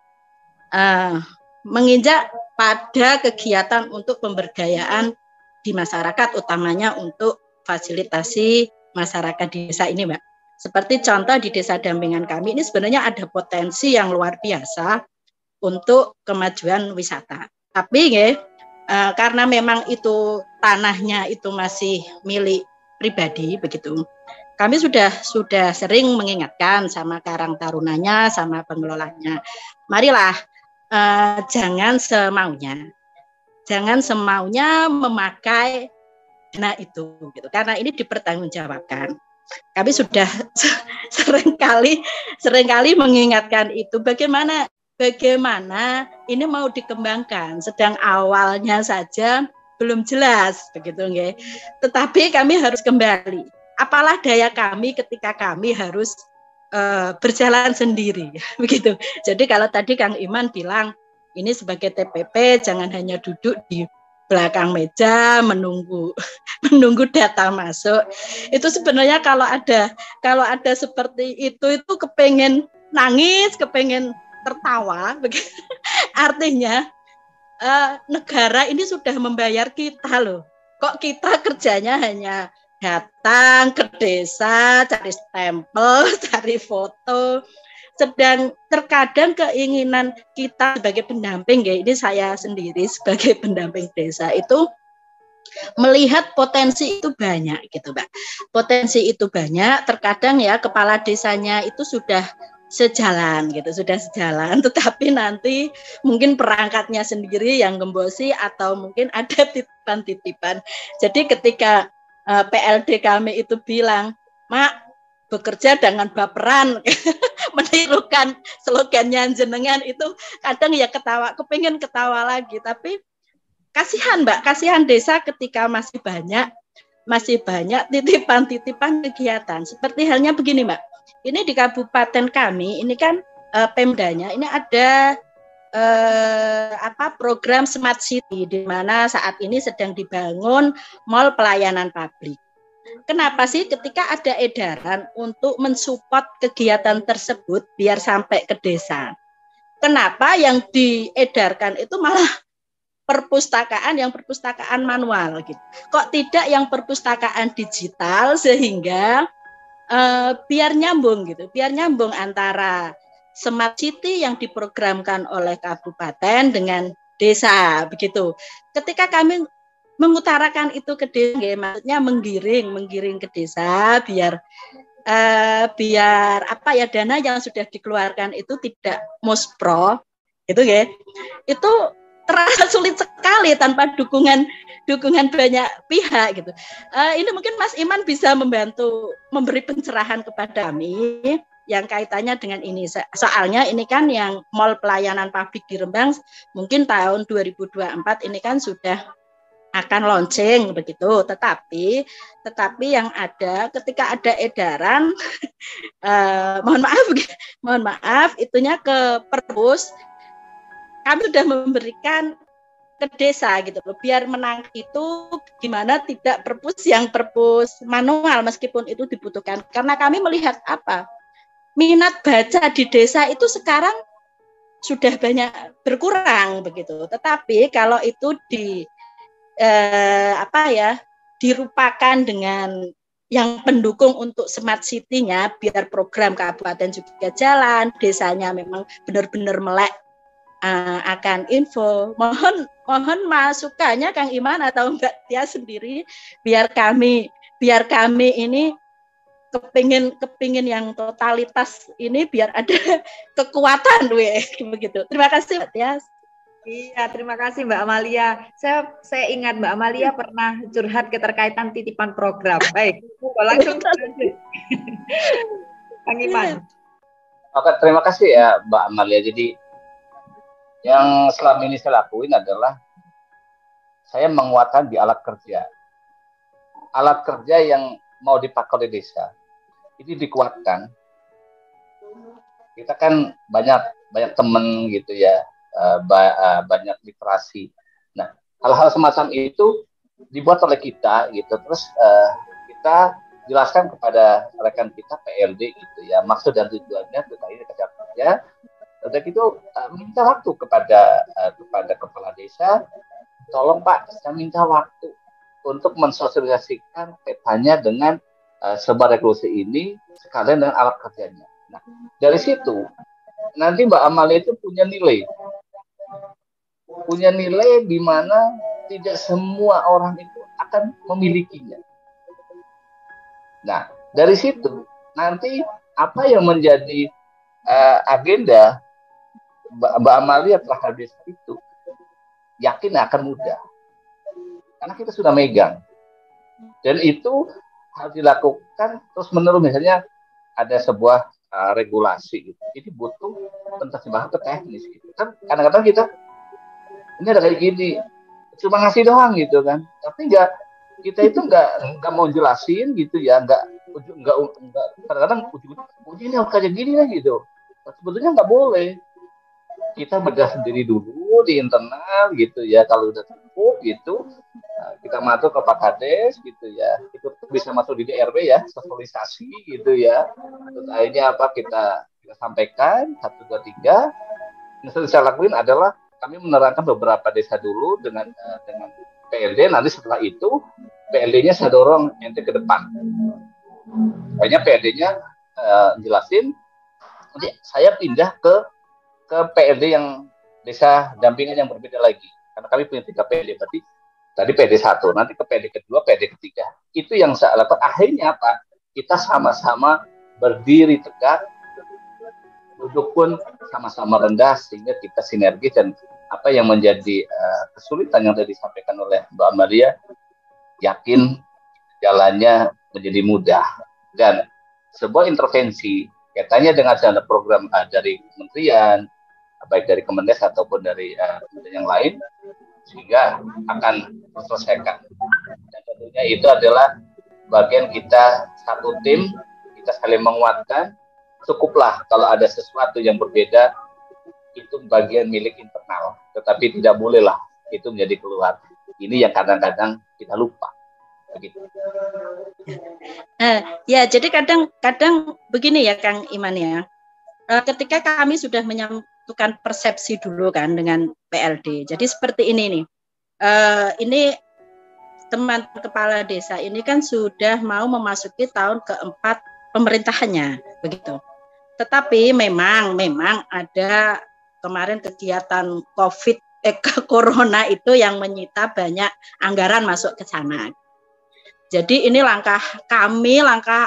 S5: menginjak pada kegiatan untuk pemberdayaan di masyarakat, utamanya untuk fasilitasi masyarakat di desa ini, Mbak. Seperti contoh di desa dampingan kami ini sebenarnya ada potensi yang luar biasa untuk kemajuan wisata. Tapi karena memang itu tanahnya itu masih milik pribadi begitu. Kami sudah sering mengingatkan sama Karang Tarunanya, sama pengelolanya. Marilah jangan semaunya memakai dana itu gitu. Karena ini dipertanggungjawabkan. Kami sudah seringkali mengingatkan itu bagaimana ini mau dikembangkan, sedang awalnya saja belum jelas begitu nggih. Tetapi kami harus kembali. Apalah daya kami ketika kami harus berjalan sendiri begitu. Jadi kalau tadi Kang Iman bilang ini sebagai TPP jangan hanya duduk di belakang meja menunggu data masuk. Itu sebenarnya kalau ada seperti itu kepengen nangis, kepengen tertawa begitu. Artinya negara ini sudah membayar kita loh. Kok kita kerjanya hanya datang ke desa, cari stempel, cari foto. Sedang terkadang keinginan kita sebagai pendamping, ya ini saya sendiri sebagai pendamping desa itu melihat potensi itu banyak gitu Mbak. Potensi itu banyak, terkadang ya kepala desanya itu sudah sejalan, tetapi nanti mungkin perangkatnya sendiri yang gembosi atau mungkin ada titipan-titipan. Jadi ketika PLD kami itu bilang, Mak, bekerja dengan baperan, menirukan slogannya jenengan itu kadang ya kepengin ketawa lagi, tapi kasihan Mbak, kasihan desa ketika masih banyak titipan-titipan kegiatan. Seperti halnya begini Mbak, ini di kabupaten kami, ini kan Pemdanya, ini ada program Smart City di mana saat ini sedang dibangun mall pelayanan publik. Kenapa sih ketika ada edaran untuk mensupport kegiatan tersebut biar sampai ke desa? Kenapa yang diedarkan itu malah perpustakaan manual gitu? Kok tidak yang perpustakaan digital sehingga biar nyambung antara Smart City yang diprogramkan oleh kabupaten dengan desa begitu. Ketika kami mengutarakan itu ke desa, maksudnya menggiring ke desa biar dana yang sudah dikeluarkan itu tidak muspro gitu ya. Itu terasa sulit sekali tanpa dukungan banyak pihak gitu. Ini mungkin Mas Iman bisa membantu memberi pencerahan kepada kami yang kaitannya dengan ini. Soalnya ini kan yang mall pelayanan publik di Rembang mungkin tahun 2024 ini kan sudah akan launching begitu. Tetapi yang ada ketika ada edaran mohon maaf itunya ke perpus, kami sudah memberikan ke desa gitu loh, biar menang itu gimana tidak perpus manual meskipun itu dibutuhkan, karena kami melihat minat baca di desa itu sekarang sudah banyak berkurang begitu. Tetapi kalau itu dirupakan dengan yang pendukung untuk Smart City-nya, biar program kabupaten juga jalan, desanya memang benar-benar melek akan info. Mohon masukannya Kang Iman atau Mbak Tia sendiri, biar kami ini kepingin yang totalitas ini biar ada kekuatan begitu. Terima kasih Mbak Tia.
S1: Iya, terima kasih Mbak Amalia. Saya ingat Mbak Amalia pernah curhat keterkaitan titipan program. Baik, langsung lanjut. Kang Iman.
S2: Oke, terima kasih ya Mbak Amalia. Jadi yang selama ini saya lakuin adalah saya menguatkan di alat kerja. Alat kerja yang mau dipakai di desa ini dikuatkan. Kita kan banyak teman gitu ya, banyak literasi. Nah, hal-hal semacam itu dibuat oleh kita gitu. Terus kita jelaskan kepada rekan kita PLD gitu ya, maksud dan tujuannya terkait kerja kerja. Udah gitu minta waktu kepada kepala desa, tolong Pak, saya minta waktu untuk mensosialisasikan petanya dengan sebuah revolusi ini sekalian dengan alat kerjanya. Nah, dari situ nanti Mbak Amalia itu punya nilai di mana tidak semua orang itu akan memilikinya. Nah, dari situ nanti apa yang menjadi agenda Mbak Amalia terhadap itu yakin akan mudah, karena kita sudah megang. Dan itu harus dilakukan terus menerus. Misalnya ada sebuah regulasi gitu. Ini butuh penerjemahan ke teknis gitu. Kan kadang-kadang kita ini ada kayak gini, cuma ngasih doang gitu kan. Tapi kita itu nggak mau jelasin gitu ya, nggak kadang-kadang ini harus kayak gini lah gitu. Sebetulnya nggak boleh. Kita bedah sendiri dulu di internal gitu ya. Kalau udah cukup gitu, kita masuk ke Pak Kades gitu ya. Itu bisa masuk di DRW ya, sosialisasi gitu ya. Terus akhirnya apa kita sampaikan 1, 2, 3. Yang saya lakuin adalah kami menerangkan beberapa desa dulu dengan PLD. Nanti setelah itu PLD-nya saya dorong ente ke depan. Banyak PLD-nya jelasin. Nanti saya pindah ke PLD yang desa dampingan yang berbeda lagi. Karena kami punya 3 PLD, berarti tadi PLD 1, nanti ke PLD kedua, PLD ketiga. Itu yang saya lakukan. Akhirnya apa? Kita sama-sama berdiri tegak, duduk pun sama-sama rendah, sehingga kita sinergi dan apa yang menjadi kesulitan yang tadi disampaikan oleh Mbak Amalia, yakin jalannya menjadi mudah. Dan sebuah intervensi, kaitannya dengan dana program dari kementerian, baik dari Kemendes ataupun dari kementerian yang lain, sehingga akan terselesaikan. Dan tentunya itu adalah bagian kita satu tim, kita saling menguatkan. Cukuplah kalau ada sesuatu yang berbeda, itu bagian milik internal. Tetapi tidak bolehlah itu menjadi keluar. Ini yang kadang-kadang kita lupa. Begitu.
S5: Ya, jadi kadang-kadang begini ya Kang Iman ya. Ketika kami sudah menyatukan persepsi dulu kan dengan PLD. Jadi seperti ini nih. Ini teman kepala desa ini kan sudah mau memasuki tahun keempat pemerintahannya, begitu. Tetapi memang ada kemarin kegiatan Corona itu yang menyita banyak anggaran masuk ke sana. Jadi ini langkah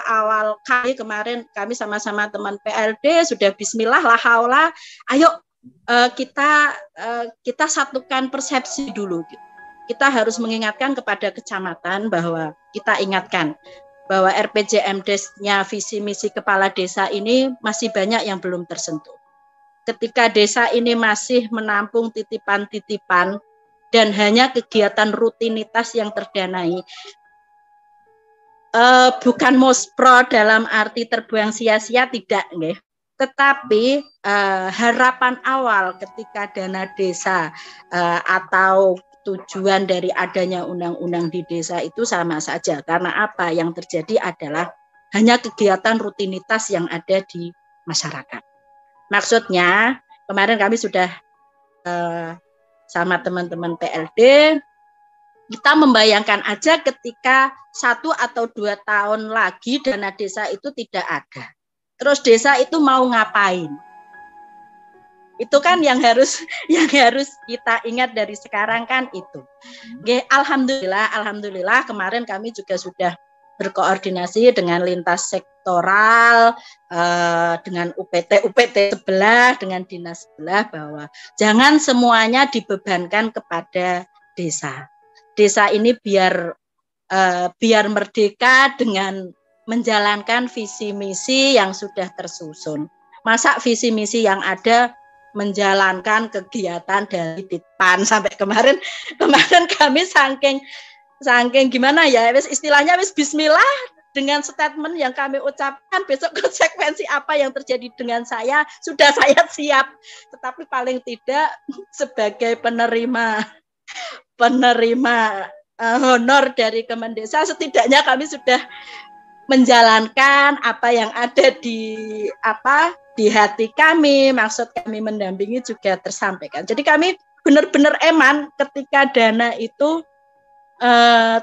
S5: awal kali kemarin kami sama-sama teman PLD sudah bismillah la haula, ayo kita satukan persepsi dulu. Kita harus mengingatkan kepada kecamatan bahwa kita ingatkan bahwa RPJMDes-nya visi misi kepala desa ini masih banyak yang belum tersentuh. Ketika desa ini masih menampung titipan-titipan dan hanya kegiatan rutinitas yang terdanai, bukan mospro dalam arti terbuang sia-sia, tidak, nggih. Tetapi harapan awal ketika dana desa atau tujuan dari adanya undang-undang di desa itu sama saja. Karena apa? Yang terjadi adalah hanya kegiatan rutinitas yang ada di masyarakat. Maksudnya, kemarin kami sudah sama teman-teman PLD, kita membayangkan aja ketika 1 atau 2 tahun lagi dana desa itu tidak ada. Terus desa itu mau ngapain? Itu kan yang harus kita ingat dari sekarang kan itu. Alhamdulillah kemarin kami juga sudah berkoordinasi dengan lintas sektoral, dengan UPT sebelah, dengan dinas sebelah, bahwa jangan semuanya dibebankan kepada desa. Desa ini biar merdeka dengan menjalankan visi misi yang sudah tersusun. Masa visi misi yang ada menjalankan kegiatan dari Ditpan sampai kemarin kami saking gimana ya, istilahnya bismillah dengan statement yang kami ucapkan, besok konsekuensi apa yang terjadi dengan saya sudah saya siap. Tetapi paling tidak sebagai penerima honor dari Kemendesa, setidaknya kami sudah menjalankan apa yang ada di hati kami, maksud kami mendampingi juga tersampaikan. Jadi kami benar-benar eman ketika dana itu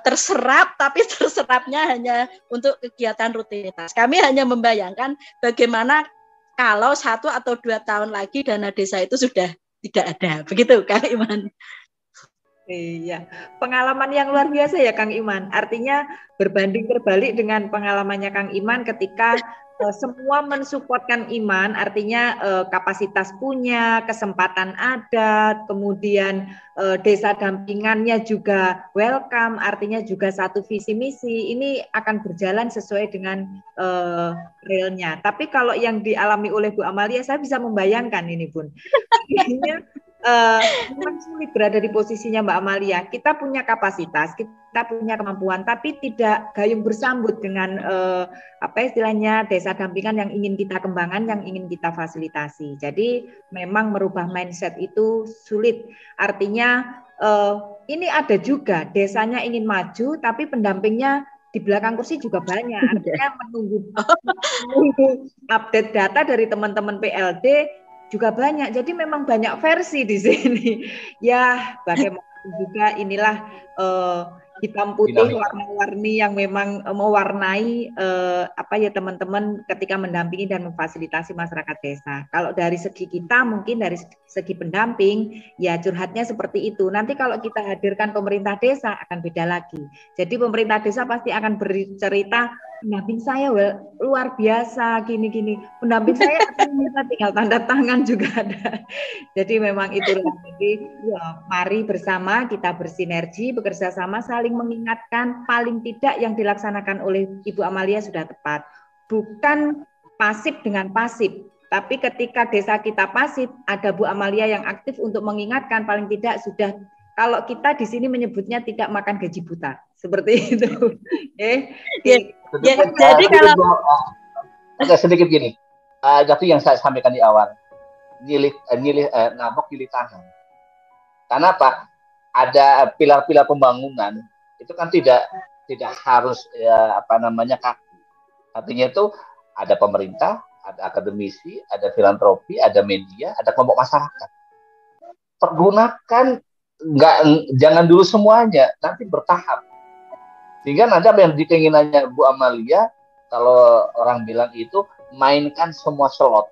S5: terserap, tapi terserapnya hanya untuk kegiatan rutinitas. Kami hanya membayangkan bagaimana kalau 1 atau 2 tahun lagi dana desa itu sudah tidak ada. Begitu Kang Iman.
S1: Iya, pengalaman yang luar biasa ya Kang Iman. Artinya berbanding terbalik dengan pengalamannya Kang Iman ketika semua mensupportkan Iman, artinya kapasitas punya, kesempatan ada, kemudian desa dampingannya juga welcome, artinya juga satu visi misi, ini akan berjalan sesuai dengan realnya. Tapi kalau yang dialami oleh Bu Amalia, saya bisa membayangkan ini Bun. Artinya memang sulit berada di posisinya Mbak Amalia. Kita punya kapasitas, kita punya kemampuan, tapi tidak gayung bersambut dengan apa istilahnya desa dampingan yang ingin kita kembangkan, yang ingin kita fasilitasi. Jadi memang merubah mindset itu sulit. Artinya ini ada juga desanya ingin maju, tapi pendampingnya di belakang kursi juga banyak. Artinya menunggu update data dari teman-teman PLD juga banyak. Jadi memang banyak versi di sini. Ya, bagaimanapun juga inilah hitam putih warna-warni yang memang mewarnai apa ya teman-teman ketika mendampingi dan memfasilitasi masyarakat desa. Kalau dari segi kita mungkin dari segi pendamping ya curhatnya seperti itu. Nanti kalau kita hadirkan pemerintah desa akan beda lagi. Jadi pemerintah desa pasti akan bercerita pendamping saya luar biasa gini-gini. Pendamping saya minta tinggal tanda tangan juga ada. Jadi memang itulah. Jadi ya, mari bersama kita bersinergi, bekerja sama, saling mengingatkan. Paling tidak yang dilaksanakan oleh Ibu Amalia sudah tepat. Bukan pasif dengan pasif. Tapi ketika desa kita pasif, ada Bu Amalia yang aktif untuk mengingatkan. Paling tidak sudah. Kalau kita di sini menyebutnya tidak makan gaji buta, seperti itu.
S2: Jadi kalau agak sedikit gini, itu yang saya sampaikan di awal, nabok nyilih tangan. Karena apa? Ada pilar-pilar pembangunan itu kan tidak harus kaku. Artinya itu ada pemerintah, ada akademisi, ada filantropi, ada media, ada kelompok masyarakat. Pergunakan jangan dulu semuanya, nanti bertahap. Sehingga nanti apa yang keinginannya Bu Amalia, kalau orang bilang itu mainkan semua slot.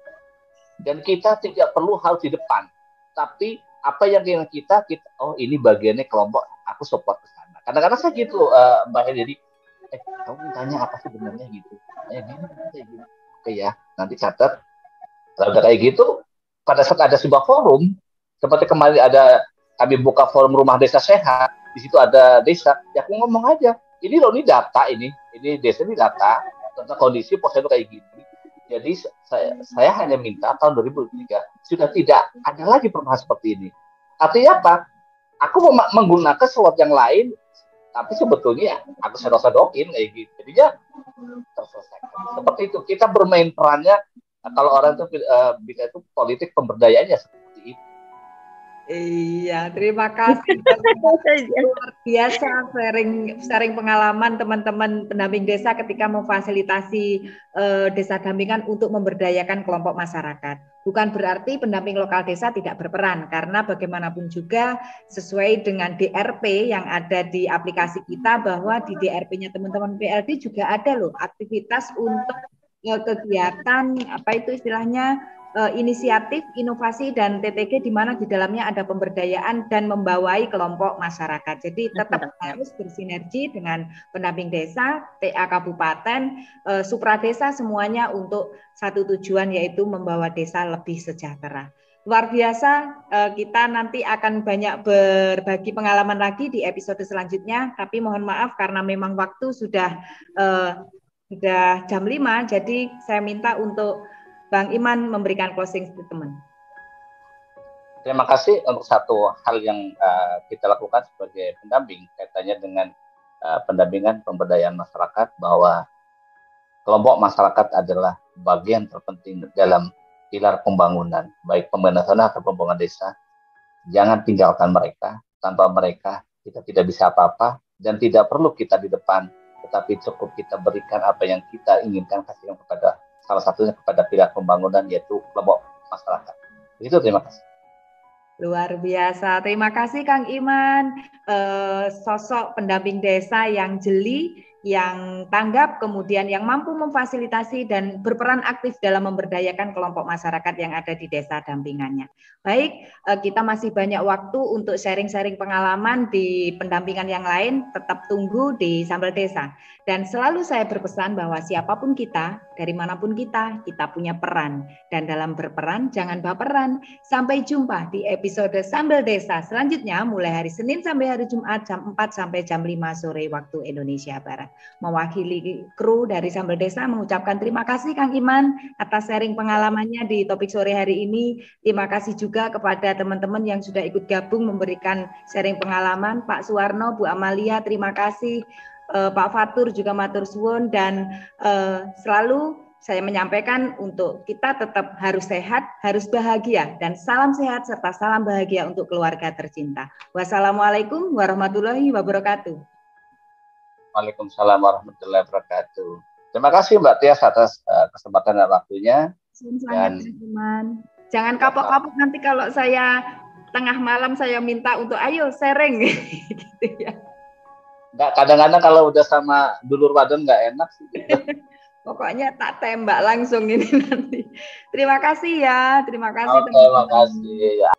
S2: Dan kita tidak perlu harus di depan. Tapi apa yang keinginan kita oh ini bagiannya kelompok, aku support ke sana. Kadang-kadang saya gitu, Mbak Hedi, kamu tanya apa sebenarnya gitu. Gini. Oke ya, nanti catat. Kalau udah kayak gitu, pada saat ada sebuah forum, seperti kemarin kami buka forum Rumah Desa Sehat, di situ ada desa, ya aku ngomong aja, ini data ini desa ini data tentang kondisi posyandu kayak gini. Jadi saya hanya minta tahun 2003 sudah tidak ada lagi permasalahan seperti ini. Artinya apa? Aku menggunakan sesuatu yang lain, tapi sebetulnya aku sedok-sedokin kayak gitu. Jadinya terselesaikan. Seperti itu. Kita bermain perannya. Kalau orang itu itu politik pemberdayaannya seperti itu.
S1: Iya, terima kasih. Luar biasa sharing pengalaman teman-teman pendamping desa ketika memfasilitasi desa dampingan untuk memberdayakan kelompok masyarakat. Bukan berarti pendamping lokal desa tidak berperan, karena bagaimanapun juga sesuai dengan DRP yang ada di aplikasi kita, bahwa di DRP-nya teman-teman PLD juga ada loh aktivitas untuk kegiatan apa itu istilahnya inisiatif, inovasi, dan TTG di mana di dalamnya ada pemberdayaan dan membawai kelompok masyarakat. Jadi tetap harus bersinergi dengan pendamping desa, TA kabupaten, supradesa, semuanya untuk satu tujuan, yaitu membawa desa lebih sejahtera. Luar biasa, kita nanti akan banyak berbagi pengalaman lagi di episode selanjutnya, tapi mohon maaf karena memang waktu sudah jam 5, jadi saya minta untuk Bang Iman memberikan closing statement.
S2: Terima kasih untuk satu hal yang kita lakukan sebagai pendamping kaitannya dengan pendampingan pemberdayaan masyarakat, bahwa kelompok masyarakat adalah bagian terpenting dalam pilar pembangunan, baik pembangunan nasional atau pembangunan desa. Jangan tinggalkan mereka. Tanpa mereka kita tidak bisa apa-apa, dan tidak perlu kita di depan, tetapi cukup kita berikan apa yang kita inginkan, kasihkan kepada salah satunya kepada pilar pembangunan, yaitu kelompok masyarakat. Begitu, terima kasih.
S1: Luar biasa, terima kasih Kang Iman, sosok pendamping desa yang jeli, yang tanggap, kemudian yang mampu memfasilitasi dan berperan aktif dalam memberdayakan kelompok masyarakat yang ada di desa dampingannya. Baik, kita masih banyak waktu untuk sharing-sharing pengalaman di pendampingan yang lain, tetap tunggu di Sambal Desa. Dan selalu saya berpesan bahwa siapapun kita, dari manapun kita punya peran. Dan dalam berperan, jangan baperan. Sampai jumpa di episode Sambal Desa selanjutnya, mulai hari Senin sampai hari Jumat jam 4 sampai jam 5 sore waktu Indonesia Barat. Mewakili kru dari Sambal Desa mengucapkan terima kasih Kang Iman atas sharing pengalamannya di topik sore hari ini. Terima kasih juga kepada teman-teman yang sudah ikut gabung memberikan sharing pengalaman. Pak Suwarno, Bu Amalia, terima kasih. Pak Fatur juga matur suwun, dan selalu saya menyampaikan untuk kita tetap harus sehat, harus bahagia, dan salam sehat serta salam bahagia untuk keluarga tercinta. Wassalamualaikum warahmatullahi wabarakatuh.
S2: Waalaikumsalam warahmatullahi wabarakatuh. Terima kasih Mbak Tias atas kesempatan dan waktunya.
S1: Dan jangan kapok-kapok nanti kalau saya tengah malam saya minta untuk ayo sharing gitu ya.
S2: Enggak, kadang-kadang kalau udah sama dulur wadon nggak enak sih.
S1: Pokoknya tak tembak langsung ini nanti. Terima kasih ya, terima kasih.
S2: Terima kasih.